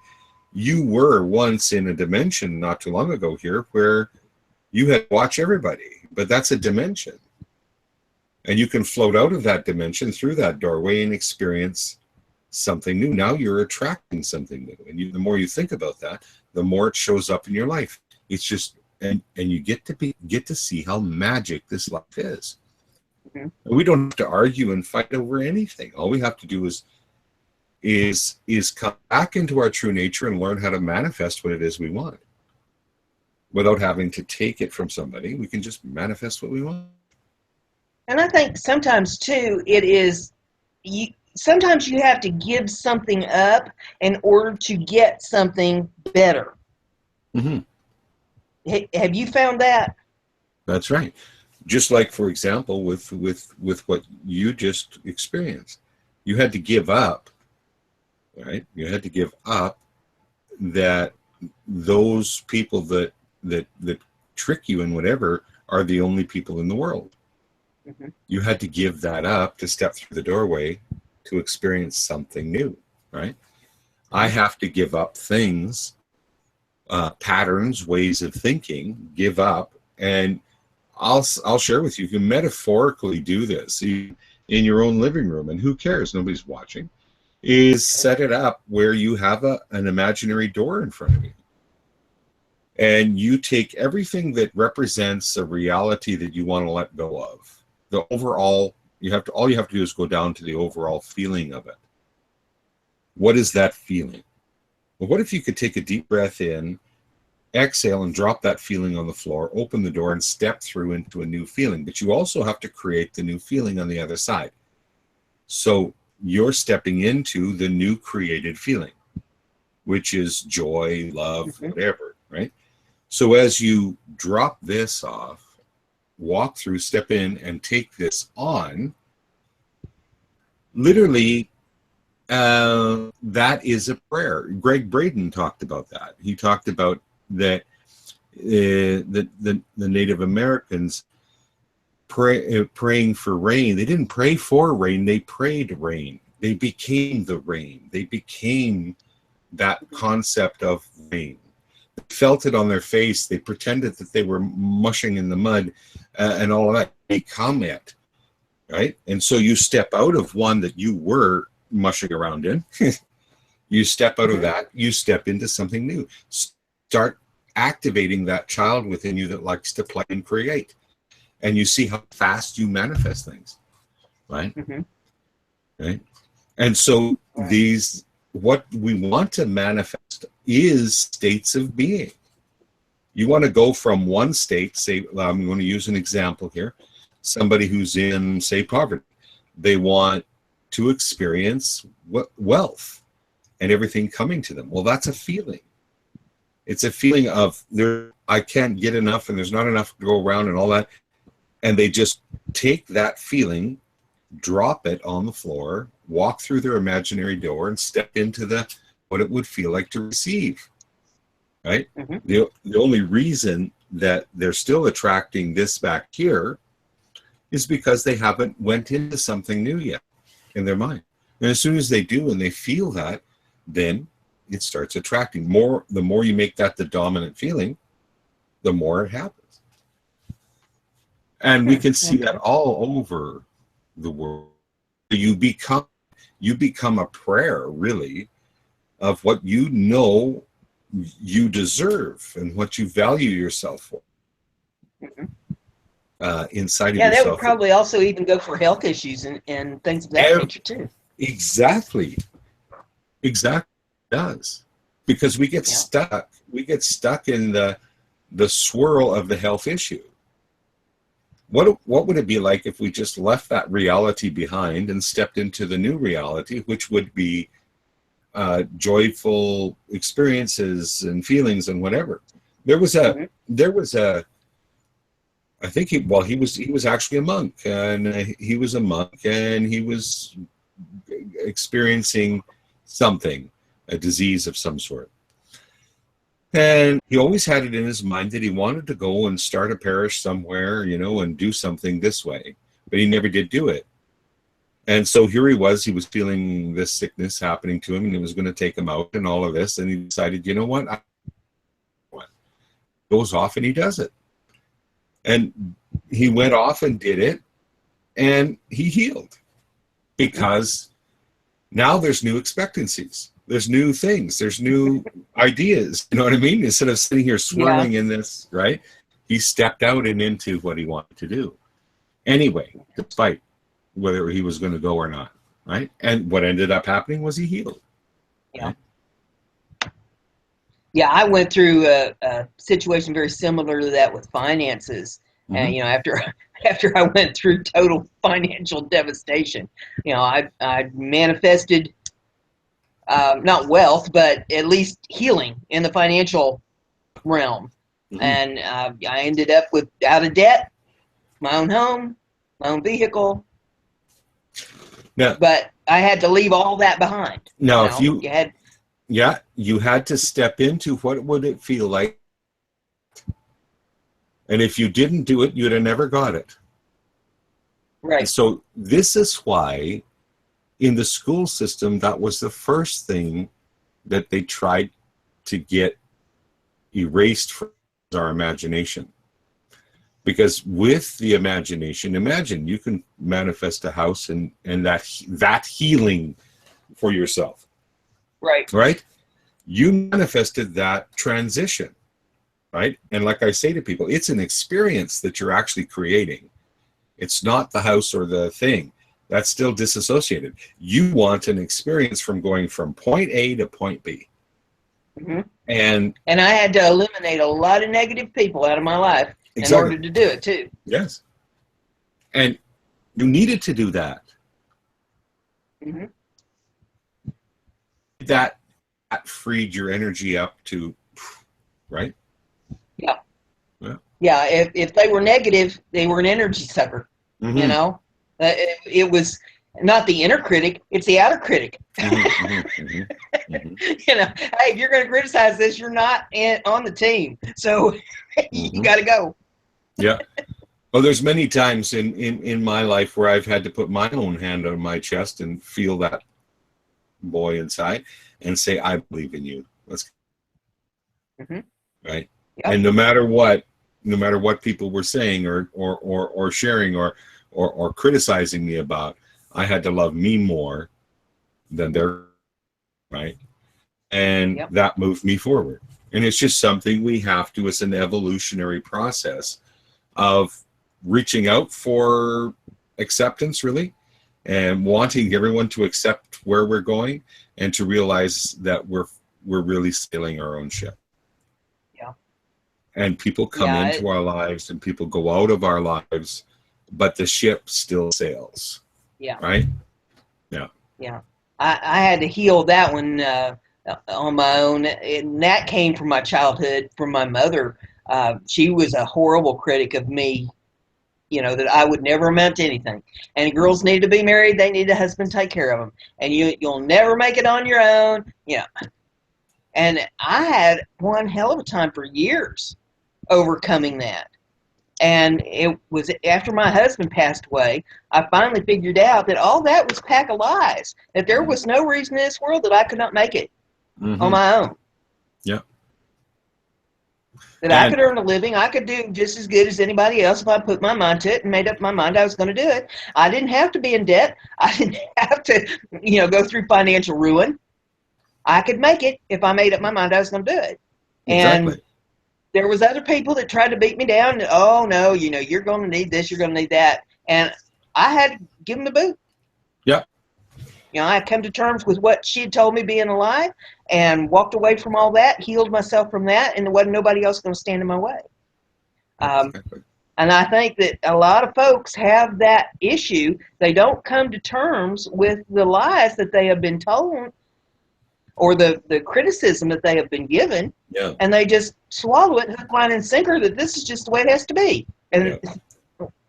you were once in a dimension not too long ago here where you had to watch everybody, but that's a dimension. And you can float out of that dimension through that doorway and experience something new. Now you're attracting something new. And the more you think about that, the more it shows up in your life. It's just, and you get to see how magic this life is. Mm-hmm. We don't have to argue and fight over anything. All we have to do is come back into our true nature and learn how to manifest what it is we want. Without having to take it from somebody, we can just manifest what we want. And I think sometimes too, sometimes you have to give something up in order to get something better. Mm-hmm. Have you found that? That's right. Just like, for example, with what you just experienced, you had to give up, right? You had to give up that those people that trick you and whatever are the only people in the world. Mm-hmm. You had to give that up to step through the doorway to experience something new, right? I have to give up things, patterns, ways of thinking, give up. And I'll share with you, you can metaphorically do this in your own living room, and who cares? Nobody's watching. Is set it up where you have an imaginary door in front of you. And you take everything that represents a reality that you want to let go of. The overall, all you have to do is go down to the overall feeling of it. What is that feeling? Well, what if you could take a deep breath in, exhale, and drop that feeling on the floor, open the door, and step through into a new feeling? But you also have to create the new feeling on the other side. So you're stepping into the new created feeling, which is joy, love, Mm-hmm. whatever, right? So as you drop this off, walk through, step in, and take this on, literally, that is a prayer. Greg Braden talked about that. He talked about that the Native Americans praying for rain. They didn't pray for rain. They prayed rain. They became the rain. They became that concept of rain. They felt it on their face. They pretended that they were mushing in the mud and all of that. Become it, right? And so you step out of one that you were mushing around in. You step out of that. You step into something new. Start activating that child within you that likes to play and create. And you see how fast you manifest things, right? Mm-hmm. Right? And so what we want to manifest is states of being. You want to go from one state, say, I'm going to use an example here, somebody who's in, say, poverty. They want to experience wealth and everything coming to them. Well, that's a feeling. It's a feeling of I can't get enough and there's not enough to go around and all that. And they just take that feeling, drop it on the floor, walk through their imaginary door, and step into what it would feel like to receive. Right? Mm-hmm. The only reason that they're still attracting this back here is because they haven't went into something new yet in their mind. And as soon as they do and they feel that, then it starts attracting more. The more you make that the dominant feeling, the more it happens. And we can see that all over the world. You become a prayer, really, of what you know you deserve and what you value yourself for. Inside of yourself. Yeah, that would probably also even go for health issues and things of that nature too. Exactly. Exactly. It does. Because we get stuck. We get stuck in the swirl of the health issue. What would it be like if we just left that reality behind and stepped into the new reality, which would be joyful experiences and feelings and whatever? There was a I think he was actually a monk, and he was a monk, and he was experiencing something, a disease of some sort. And he always had it in his mind that he wanted to go and start a parish somewhere, and do something this way, but he never did do it. And so here he was feeling this sickness happening to him, and it was going to take him out and all of this, and he decided, you know what? Goes off and he does it. And he went off and did it, and he healed, because now there's new expectancies. There's new things. There's new ideas. You know what I mean? Instead of sitting here swirling in this, right? He stepped out and into what he wanted to do. Anyway, despite whether he was going to go or not, right? And what ended up happening was he healed. Yeah. Right? Yeah, I went through a situation very similar to that with finances. And, after I went through total financial devastation, I manifested not wealth, but at least healing in the financial realm. And I ended up out of debt, my own home, my own vehicle. Now, but I had to leave all that behind. Now, if you had... Yeah, you had to step into what would it feel like. And if you didn't do it, you'd have never got it. Right. So this is why in the school system, that was the first thing that they tried to get erased from our imagination. Because with the imagination, imagine you can manifest a house and that healing for yourself. Right. Right? You manifested that transition, right? And like I say to people, it's an experience that you're actually creating. It's not the house or the thing. That's still disassociated. You want an experience from going from point A to point B. Mm-hmm. And I had to eliminate a lot of negative people out of my life in order to do it too. Yes. And you needed to do that. Mm-hmm. That freed your energy up to, right? Yeah. Yeah. If they were negative, they were an energy sucker. Mm-hmm. It was not the inner critic; it's the outer critic. Mm-hmm. Hey, if you're going to criticize this, you're not on the team, so you got to go. Yeah. Well, there's many times in my life where I've had to put my own hand on my chest and feel that boy inside and say, I believe in you. Let's go. Mm-hmm. Right. Yep. And no matter what people were saying or sharing or criticizing me about, I had to love me more than their, right? And that moved me forward. And it's just something we have to, it's an evolutionary process of reaching out for acceptance, really, and wanting everyone to accept where we're going and to realize that we're really sailing our own ship. Yeah. And people come into our lives and people go out of our lives, but the ship still sails. Yeah. Right? Yeah. Yeah. I had to heal that one on my own. And that came from my childhood, from my mother. She was a horrible critic of me, that I would never amount to anything. And girls need to be married. They need a husband to take care of them. And you'll never make it on your own. And I had one hell of a time for years overcoming that. And it was after my husband passed away, I finally figured out that all that was a pack of lies, that there was no reason in this world that I could not make it on my own. Yeah. That I could earn a living. I could do just as good as anybody else if I put my mind to it and made up my mind I was going to do it. I didn't have to be in debt. I didn't have to, go through financial ruin. I could make it if I made up my mind I was going to do it. Exactly. And there was other people that tried to beat me down. Oh, no, you're going to need this, you're going to need that. And I had to give them the boot. Yep. I had come to terms with what she had told me being alive and walked away from all that, healed myself from that, and there wasn't nobody else going to stand in my way. Exactly. And I think that a lot of folks have that issue. They don't come to terms with the lies that they have been told or the criticism that they have been given, and they just swallow it hook, line, and sinker that this is just the way it has to be. And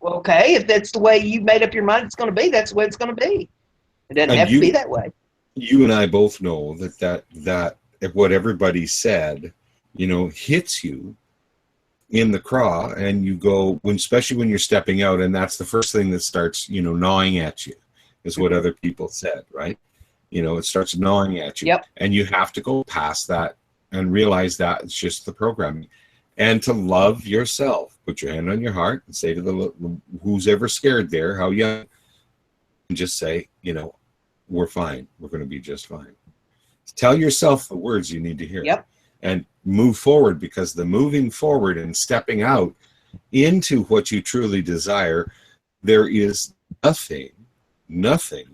okay, if that's the way you made up your mind it's going to be, that's the way it's going to be. It doesn't have to be that way. You and I both know that if what everybody said, hits you in the craw, and you go, especially when you're stepping out, and that's the first thing that starts, gnawing at you, is what other people said, right? It starts gnawing at you. Yep. And you have to go past that and realize that it's just the programming. And to love yourself. Put your hand on your heart and say to who's ever scared there, how young, and just say, we're fine. We're going to be just fine. Tell yourself the words you need to hear. Yep. And move forward, because the moving forward and stepping out into what you truly desire, there is nothing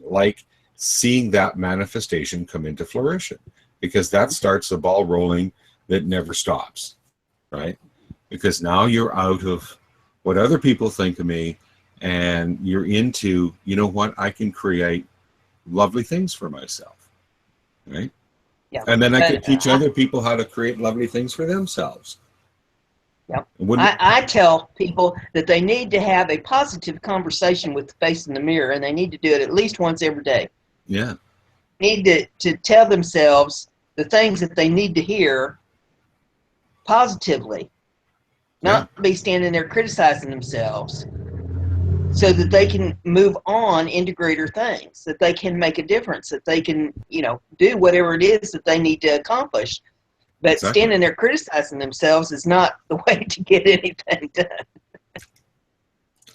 like seeing that manifestation come into fruition, because that starts the ball rolling that never stops, right? Because now you're out of what other people think of me, and you're into, what, I can create lovely things for myself, right? Yeah. And then I could teach other people how to create lovely things for themselves. Yep. I tell people that they need to have a positive conversation with the face in the mirror, and they need to do it at least once every day. Yeah. Need to tell themselves the things that they need to hear positively, not be standing there criticizing themselves, so that they can move on into greater things, that they can make a difference, that they can, do whatever it is that they need to accomplish. But standing there criticizing themselves is not the way to get anything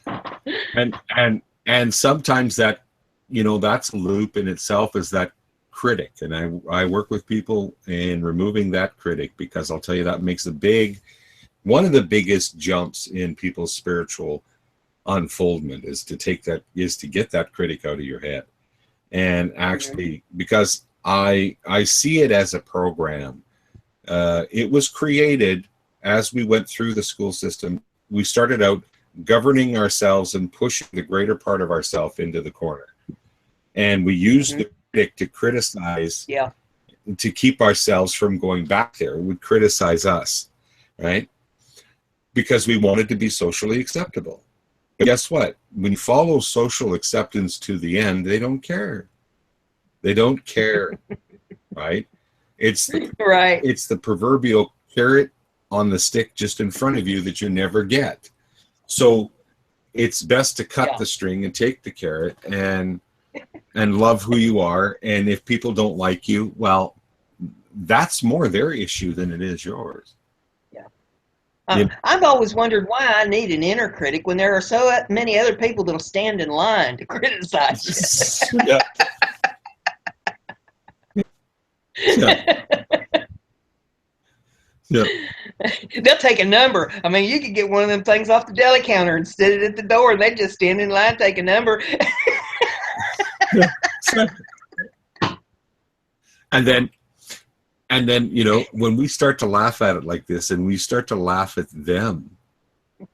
done. And sometimes that, that's a loop in itself, is that critic. And I work with people in removing that critic, because I'll tell you that makes one of the biggest jumps in people's spiritual unfoldment is to get that critic out of your head. And actually, because I see it as a program. It was created as we went through the school system. We started out governing ourselves and pushing the greater part of ourselves into the corner. And we used the critic to criticize, to keep ourselves from going back there. It would criticize us, right? Because we wanted to be socially acceptable. But guess what? When you follow social acceptance to the end, they don't care. They don't care, right? It's the proverbial carrot on the stick just in front of you that you never get. So it's best to cut the string and take the carrot and love who you are. And if people don't like you, well, that's more their issue than it is yours. I've always wondered why I need an inner critic when there are so many other people that'll stand in line to criticize you. They'll take a number. I mean, you could get one of them things off the deli counter and set it at the door, and they just stand in line, take a number. And then, when we start to laugh at it like this, and we start to laugh at them,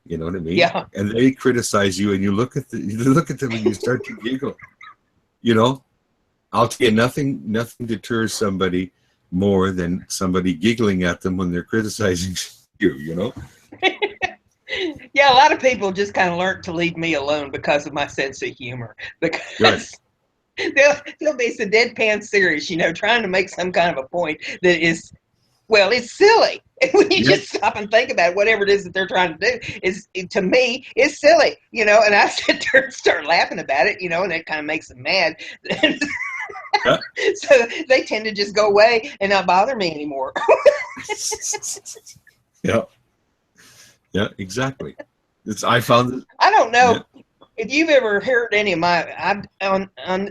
you know what I mean? Yeah. And they criticize you, and you look at them and you start to giggle. I'll tell you, nothing deters somebody more than somebody giggling at them when they're criticizing you. Yeah, a lot of people just kind of learned to leave me alone because of my sense of humor. Because they'll be so deadpan serious, trying to make some kind of a point that is, well, it's silly. When you just stop and think about it, whatever it is that they're trying to do, to me, it's silly, and I sit there and start laughing about it, and it kind of makes them mad. So they tend to just go away and not bother me anymore. Yeah, exactly. I found it. I don't know Yeah. if you've ever heard any of my,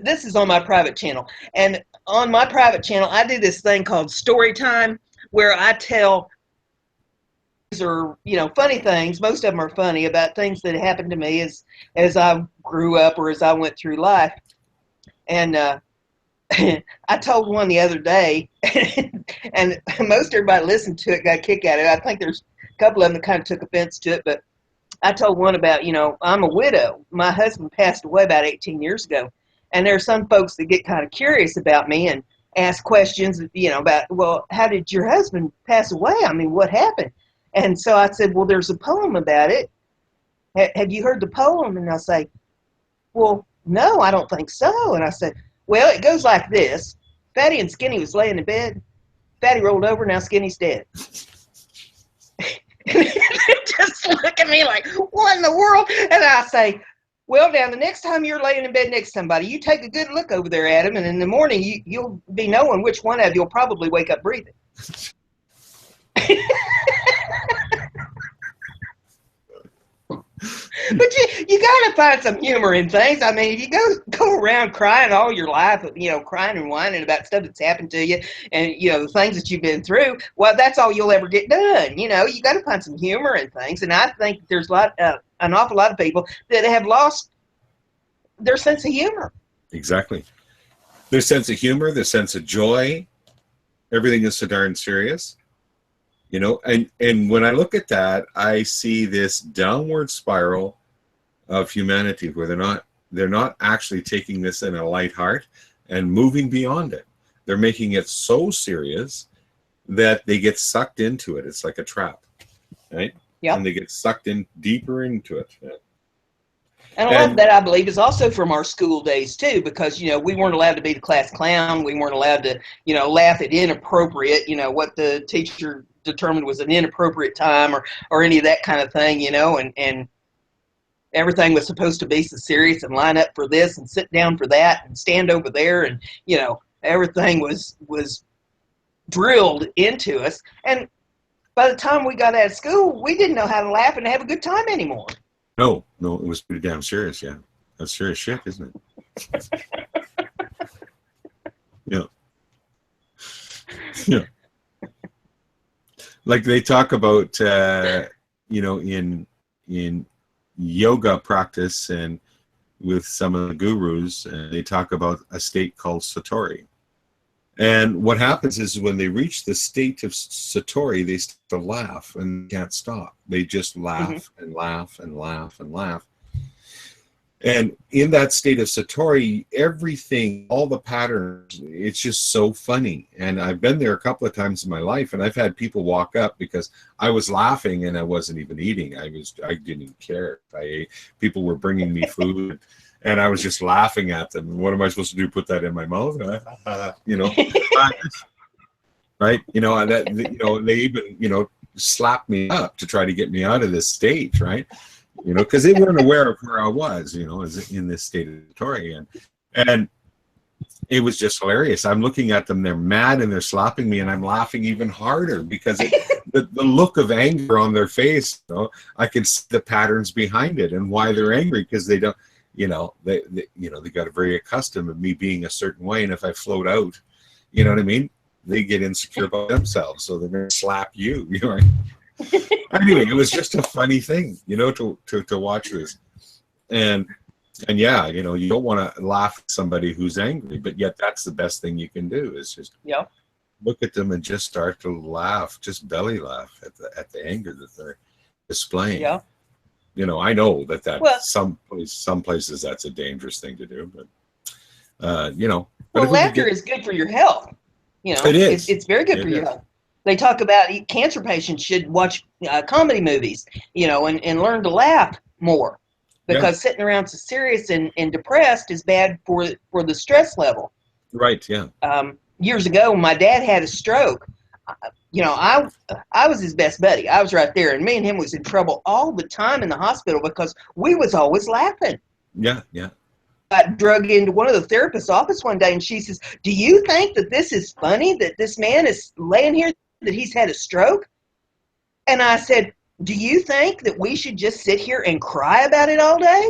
this is on my private channel. And on my private channel, I do this thing called story time where I tell, or, funny things. Most of them are funny about things that happened to me as I grew up or as I went through life. And, I told one the other day, and most everybody listened to it, got a kick out of it. I think there's a couple of them that kind of took offense to it, but I told one about, I'm a widow. My husband passed away about 18 years ago. And there are some folks that get kind of curious about me and ask questions, about, well, how did your husband pass away? I mean, what happened? And so I said, well, there's a poem about it. Have you heard the poem? And they'll say, well, no, I don't think so. And I said, well, it goes like this. Fatty and Skinny was laying in bed. Fatty rolled over, now Skinny's dead. Just look at me like, what in the world? And I say, well, now the next time you're laying in bed next to somebody, you take a good look over there at them, and in the morning you'll be knowing which one of you'll probably wake up breathing. But you got to find some humor in things. I mean, if you go around crying all your life, crying and whining about stuff that's happened to you and, the things that you've been through, well, that's all you'll ever get done. You got to find some humor in things. And I think there's an awful lot of people that have lost their sense of humor. Exactly. Their sense of humor, their sense of joy. Everything is so darn serious. And when I look at that, I see this downward spiral of humanity where they're not actually taking this in a light heart and moving beyond it. They're making it so serious that they get sucked into it. It's like a trap, right? Yeah. And they get sucked in deeper into it. Yeah. And a lot of that, I believe, is also from our school days, too, because, we weren't allowed to be the class clown. We weren't allowed to, laugh at inappropriate, what the teacher determined was an inappropriate time or any of that kind of thing, and everything was supposed to be so serious and line up for this and sit down for that and stand over there. And, everything was drilled into us. And by the time we got out of school, we didn't know how to laugh and have a good time anymore. No, it was pretty damn serious, yeah. That's serious shit, isn't it? Yeah. Yeah. Like they talk about, in yoga practice and with some of the gurus, and they talk about a state called Satori. And what happens is when they reach the state of Satori, they start to laugh and can't stop. They just laugh and laugh and laugh and laugh. And in that state of Satori, everything, all the patterns, it's just so funny. And I've been there a couple of times in my life, and I've had people walk up because I was laughing and I wasn't even eating. I didn't even care if I ate. People were bringing me food. And I was just laughing at them. What am I supposed to do? Put that in my mouth? Right? They even, slapped me up to try to get me out of this state, right? Because they weren't aware of where I was, in this state of Satori. And it was just hilarious. I'm looking at them, they're mad and they're slapping me, and I'm laughing even harder because the look of anger on their face, I can see the patterns behind it and why they're angry, because they don't, they got very accustomed of me being a certain way, and if I float out, you know what I mean? They get insecure about themselves, so they're going to slap you. Anyway, it was just a funny thing, to watch this, and yeah, you don't want to laugh at somebody who's angry, but yet that's the best thing you can do is just look at them and just start to laugh, just belly laugh at the anger that they're displaying. Yeah. I know that some places that's a dangerous thing to do, but laughter is good for your health. It is. It's very good for your health. They talk about cancer patients should watch comedy movies, and learn to laugh more, because sitting around so serious and depressed is bad for the stress level. Right. Yeah. Years ago, when my dad had a stroke, I was his best buddy. I was right there, and me and him was in trouble all the time in the hospital because we was always laughing. Yeah, yeah. I drug into one of the therapist's office one day, and she says, "Do you think that this is funny, that this man is laying here, that he's had a stroke?" And I said, do you think that we should just sit here and cry about it all day?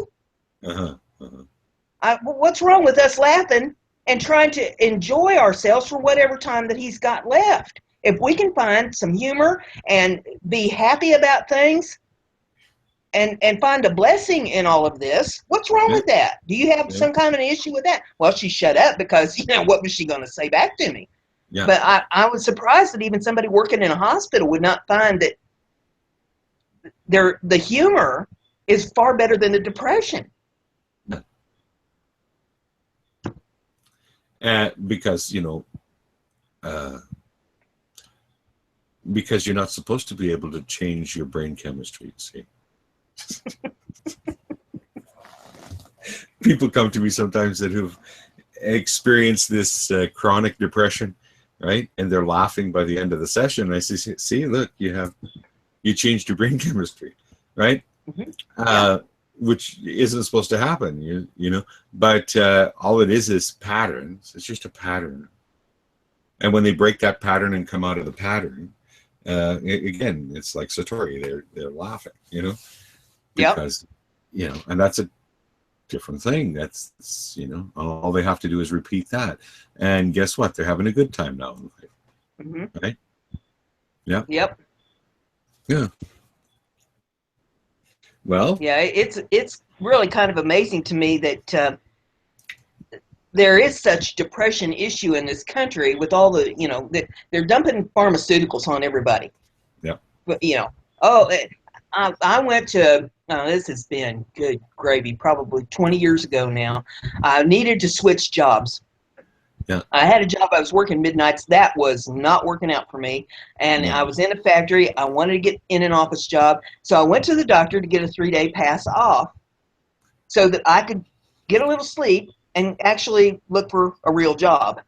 What's wrong with us laughing and trying to enjoy ourselves for whatever time that he's got left? If we can find some humor and be happy about things and find a blessing in all of this, what's wrong with that? Do you have some kind of an issue with that? Well, she shut up because, what was she going to say back to me? Yeah. But I was surprised that even somebody working in a hospital would not find that the humor is far better than the depression. Because because you're not supposed to be able to change your brain chemistry, see. People come to me sometimes that who've experienced this chronic depression, right? And they're laughing by the end of the session. And I say, see, look, you changed your brain chemistry, right? Mm-hmm. Which isn't supposed to happen, but all it is patterns. It's just a pattern. And when they break that pattern and come out of the pattern, again, it's like Satori, they're laughing, because, and that's a different thing. That's, all they have to do is repeat that. And guess what? They're having a good time now in life. Mm-hmm. Right? Yeah. Yep. Yeah. Well, yeah, it's really kind of amazing to me that there is such depression issue in this country with all the, they're dumping pharmaceuticals on everybody. Yeah. But, I went to, this has been good gravy, probably 20 years ago now. I needed to switch jobs. Yeah. I had a job. I was working midnights. That was not working out for me. And I was in a factory. I wanted to get in an office job. So I went to the doctor to get a 3-day pass off so that I could get a little sleep and actually look for a real job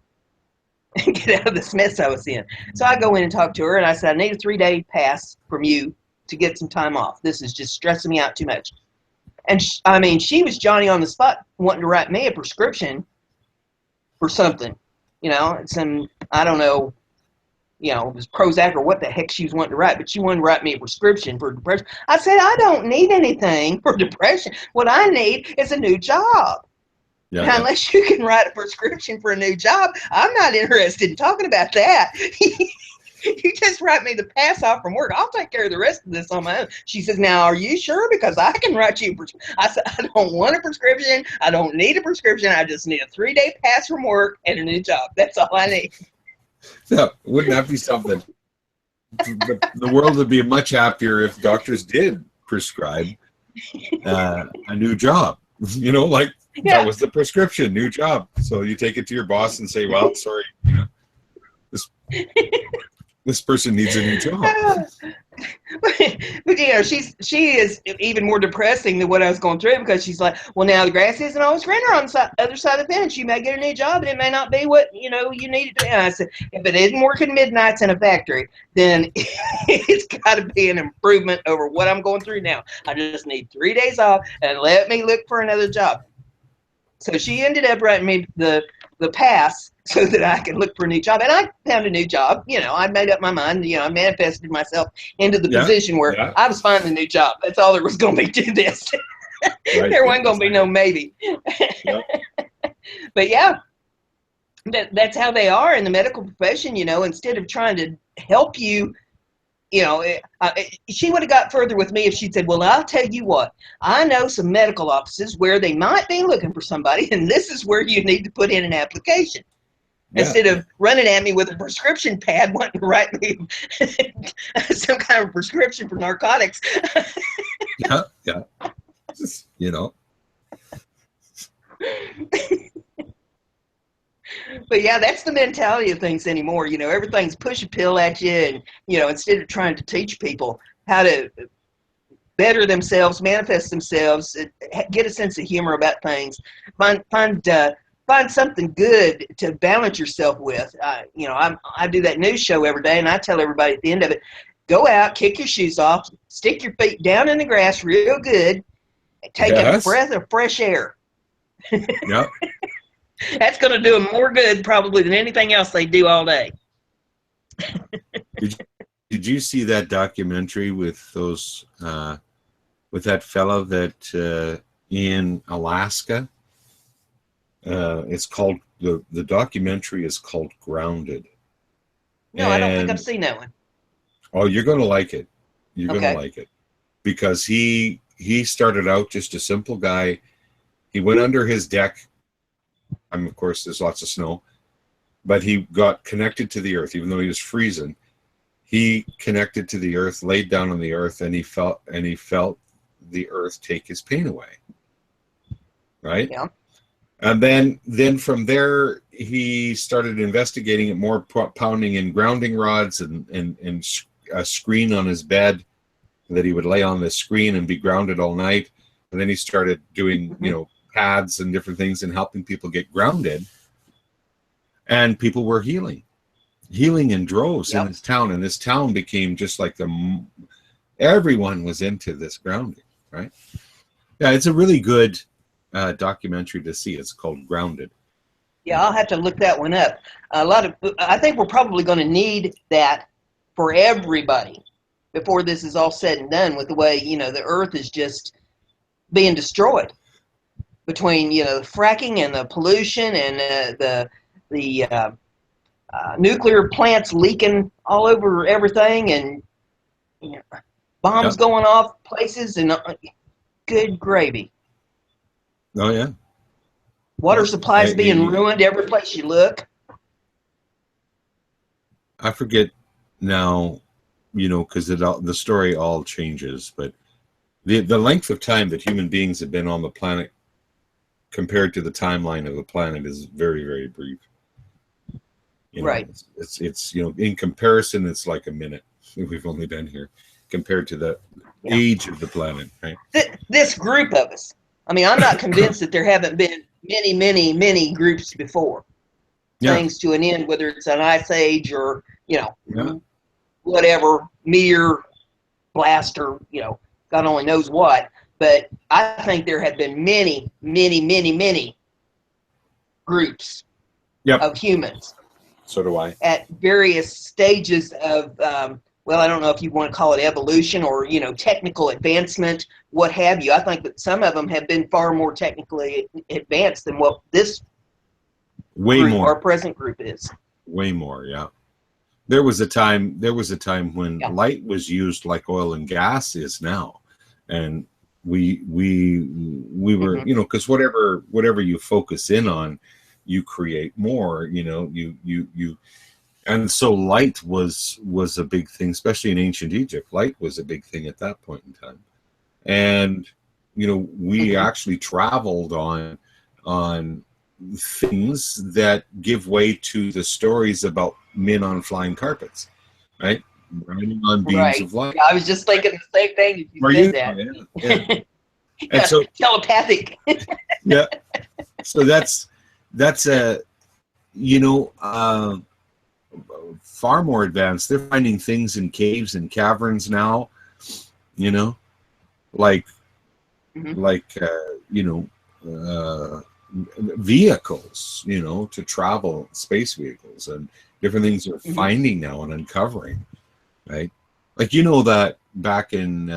and get out of this mess I was in. So I go in and talk to her, and I said, I need a 3-day pass from you to get some time off. This is just stressing me out too much. And she was Johnny on the spot wanting to write me a prescription for something, some, I don't know, it was Prozac or what the heck she was wanting to write, but she wanted to write me a prescription for depression. I said, I don't need anything for depression. What I need is a new job. Yeah, now, unless you can write a prescription for a new job, I'm not interested in talking about that. You just write me the pass off from work. I'll take care of the rest of this on my own. She says, now, are you sure? Because I can write you a prescription. I said, I don't want a prescription. I don't need a prescription. I just need a 3-day pass from work and a new job. That's all I need. So, wouldn't that be something? The world would be much happier if doctors did prescribe a new job. That was the prescription, new job. So you take it to your boss and say, well, sorry, this person needs a new job. But she is even more depressing than what I was going through, because she's like, well, now the grass isn't always greener on the other side of the fence. You may get a new job, and it may not be what you need it to be. And I said, if it isn't working midnights in a factory, then it's got to be an improvement over what I'm going through now. I just need 3 days off and let me look for another job. So she ended up writing me the pass so that I could look for a new job. And I found a new job. I made up my mind. I manifested myself into the position where I was finding a new job. That's all there was going to be to this. Right. There wasn't going to be no maybe. But that's how they are in the medical profession. Instead of trying to help you, she would have got further with me if she'd said, well, I'll tell you what, I know some medical offices where they might be looking for somebody, and this is where you need to put in an application. Yeah. Instead of running at me with a prescription pad wanting to write me some kind of prescription for narcotics. Yeah. But that's the mentality of things anymore. Everything's push a pill at you, and instead of trying to teach people how to better themselves, manifest themselves, get a sense of humor about things, find something good to balance yourself with. I do that news show every day, and I tell everybody at the end of it, go out, kick your shoes off, stick your feet down in the grass real good, and take a breath of fresh air. Yep. That's going to do them more good probably than anything else they do all day. Did you did you see that documentary with those with that fellow that in Alaska? It's called the documentary is called Grounded. No, I don't think I've seen that one. Oh, you're going to like it. You're going to like it because he started out just a simple guy. He went under his deck. Of course, there's lots of snow, but he got connected to the earth, even though he was freezing. He connected to the earth, laid down on the earth, and he felt the earth take his pain away. Right? Yeah. And then from there, he started investigating it more, pounding in grounding rods and a screen on his bed that he would lay on the screen and be grounded all night. And then he started doing, pads and different things and helping people get grounded. And people were healing in droves in this town. And this town became just like everyone was into this grounding, right? Yeah, it's a really good documentary to see. It's called Grounded. Yeah, I'll have to look that one up. I think we're probably going to need that for everybody before this is all said and done, with the way, the earth is just being destroyed between, the fracking and the pollution and the nuclear plants leaking all over everything, and bombs going off places, and good gravy. Oh, yeah. Water supplies being ruined every place you look. I forget now, because the story all changes, but the length of time that human beings have been on the planet compared to the timeline of the planet is very, very brief. Right. It's in comparison, it's like a minute. We've only been here compared to the age of the planet, right? This group of us. I mean, I'm not convinced that there haven't been many, many, many groups before. Things to an end, whether it's an ice age or, whatever, meteor blast or, God only knows what. But I think there have been many, many, many, many groups of humans. So do I. At various stages of, I don't know if you want to call it evolution or, technical advancement, what have you. I think that some of them have been far more technically advanced than what this our present group is. Way more, yeah. There was a time when light was used like oil and gas is now. And we were, because whatever you focus in on, you create more, and so light was a big thing, especially in ancient Egypt. Light was a big thing at that point in time. And, we actually traveled on things that give way to the stories about men on flying carpets, right? Riding on beams of light. Yeah, I was just thinking the same thing if you said that. Yeah. And so telepathic. Yeah. So that's far more advanced. They're finding things in caves and caverns now, like vehicles, to travel, space vehicles and different things they're finding now and uncovering, right? Like, that back in,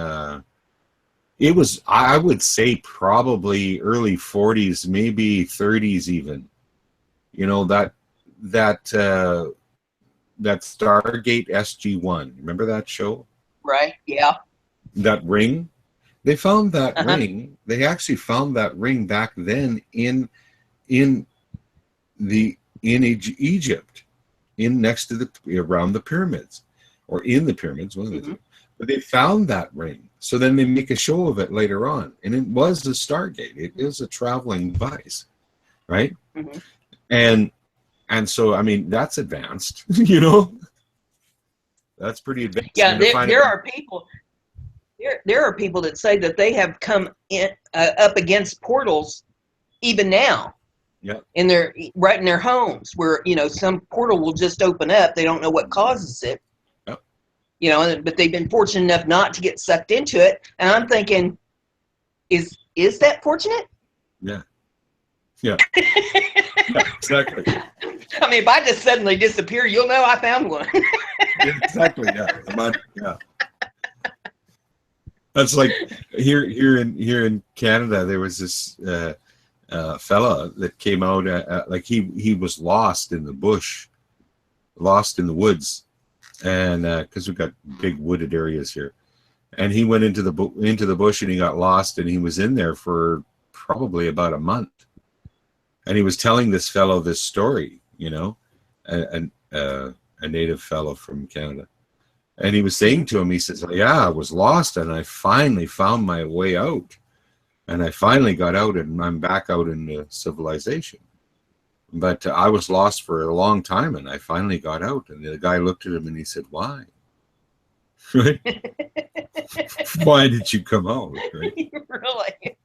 it was, I would say probably early 40s, maybe 30s even, that Stargate SG-1, remember that show? Right, yeah. That ring? They found that ring. They actually found that ring back then in Egypt, next to around the pyramids, or in the pyramids, one of the two. But they found that ring. So then they make a show of it later on, and it was a Stargate. It is a traveling device, right? And so, I mean, that's advanced, That's pretty advanced. Yeah, there are people. There are people that say that they have come up against portals even now. Yeah. Right in their homes, where some portal will just open up. They don't know what causes it. Yep. But they've been fortunate enough not to get sucked into it. And I'm thinking, is that fortunate? Yeah. Yeah. Yeah, exactly. I mean, if I just suddenly disappear, you'll know I found one. Yeah, exactly. Yeah. Yeah. That's like here in Canada. There was this fella that came out like he was lost in the bush, lost in the woods, and because we've got big wooded areas here, and he went into the bush and he got lost, and he was in there for probably about a month, and he was telling this fellow this story, a native fellow from Canada. And he was saying to him, he says, yeah, I was lost and I finally found my way out. And I finally got out and I'm back out in civilization. But I was lost for a long time and I finally got out. And the guy looked at him and he said, why? Right? Why did you come out? Right? Really?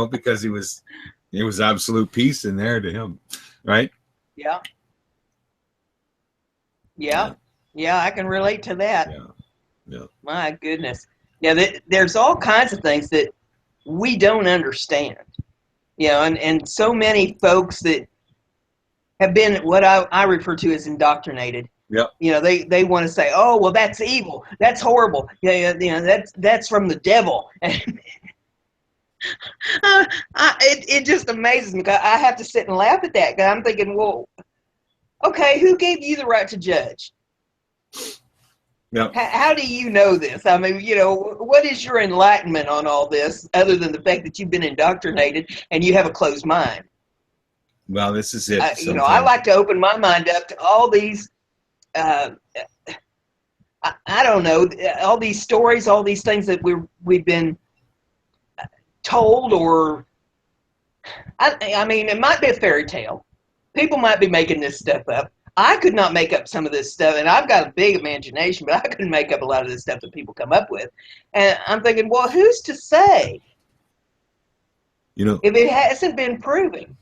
Because it was absolute peace in there to him. Right? Yeah. Yeah. Yeah, I can relate to that. Yeah. My goodness. Yeah, there's all kinds of things that we don't understand. And so many folks that have been what I refer to as indoctrinated. Yeah. They want to say, oh, well, that's evil. That's horrible. Yeah, that's from the devil. It just amazes me. I have to sit and laugh at that because I'm thinking, well, okay, who gave you the right to judge? Yeah. How do you know this? I mean, what is your enlightenment on all this other than the fact that you've been indoctrinated and you have a closed mind? Well, this is it. I like to open my mind up to all these, I don't know, all these stories, all these things that we've been told, or, I mean, it might be a fairy tale. People might be making this stuff up. I could not make up some of this stuff, and I've got a big imagination, but I couldn't make up a lot of this stuff that people come up with. And I'm thinking, well, who's to say? If it hasn't been proven.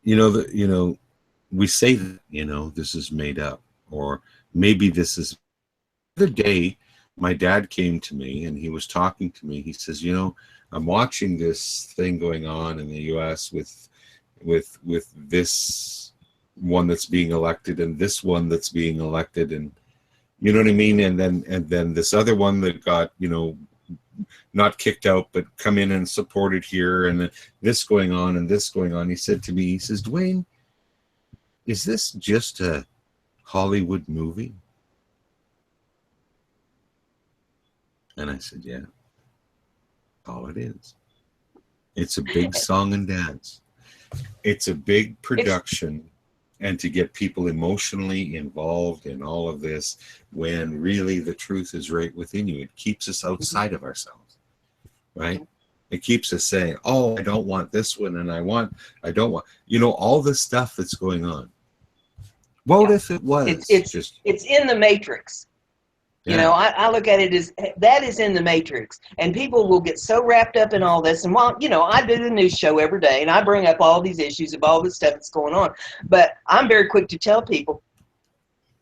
We say that, this is made up, or maybe this is. The other day, my dad came to me, and he was talking to me. He says, I'm watching this thing going on in the U.S. with this one that's being elected and this one that's being elected, and you know what I mean, and then this other one that got not kicked out but come in and supported here, and then this going on and this going on. He said to me, he says, Dwaine, is this just a Hollywood movie? And I said, yeah, all it is. It's a big song and dance. It's a big production. And to get people emotionally involved in all of this, when really the truth is right within you. It keeps us outside of ourselves, right? It keeps us saying, oh, I don't want this one, and I don't want, all this stuff that's going on. What if it was it's in the matrix? Yeah. I look at it as that is in the matrix, and people will get so wrapped up in all this. And while, I do the news show every day, and I bring up all these issues of all this stuff that's going on, but I'm very quick to tell people,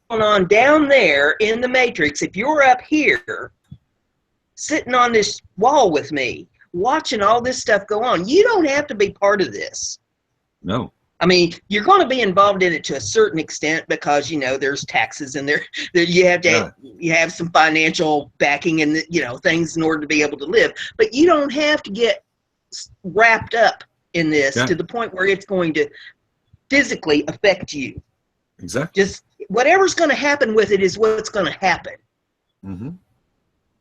going on down there in the matrix, if you're up here sitting on this wall with me, watching all this stuff go on, you don't have to be part of this. No. I mean, you're going to be involved in it to a certain extent because, there's taxes and there you have to you have some financial backing and, things in order to be able to live. But you don't have to get wrapped up in this to the point where it's going to physically affect you. Exactly. Just whatever's going to happen with it is what's going to happen. Mm-hmm.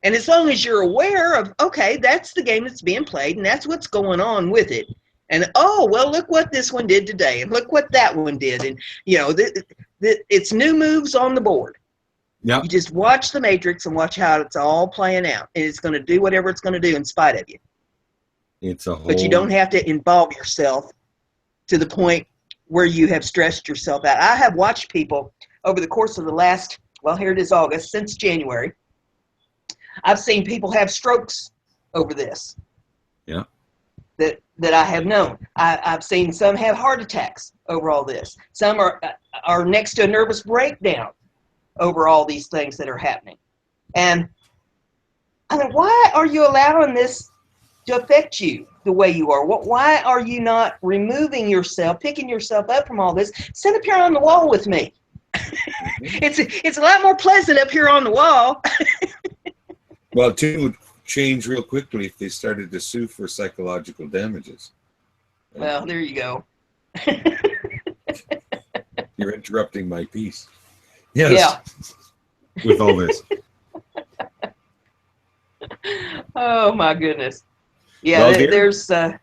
And as long as you're aware of, okay, that's the game that's being played and that's what's going on with it. And, oh, well, look what this one did today, and look what that one did. And, it's new moves on the board. Yeah. You just watch the matrix and watch how it's all playing out. And it's going to do whatever it's going to do in spite of you. But you don't have to involve yourself to the point where you have stressed yourself out. I have watched people over the course of the last, well, here it is August, since January. I've seen people have strokes over this. Yeah. That I have known. I've seen some have heart attacks over all this. Some are next to a nervous breakdown over all these things that are happening. And I mean, why are you allowing this to affect you the way you are? Why are you not removing yourself, picking yourself up from all this? Sit up here on the wall with me. It's a lot more pleasant up here on the wall. Well, too would change real quickly if they started to sue for psychological damages. Well, there you go. You're interrupting my piece. Yes. Yeah. With all this. Oh my goodness. Yeah, Well, dear, there's I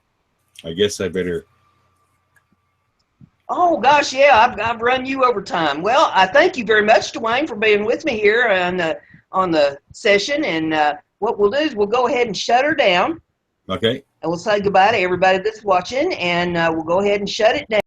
guess I better. Oh gosh, yeah, I've run you over time. Well, I thank you very much, Dwaine, for being with me here on the session. And what we'll do is we'll go ahead and shut her down. Okay. And we'll say goodbye to everybody that's watching, and we'll go ahead and shut it down.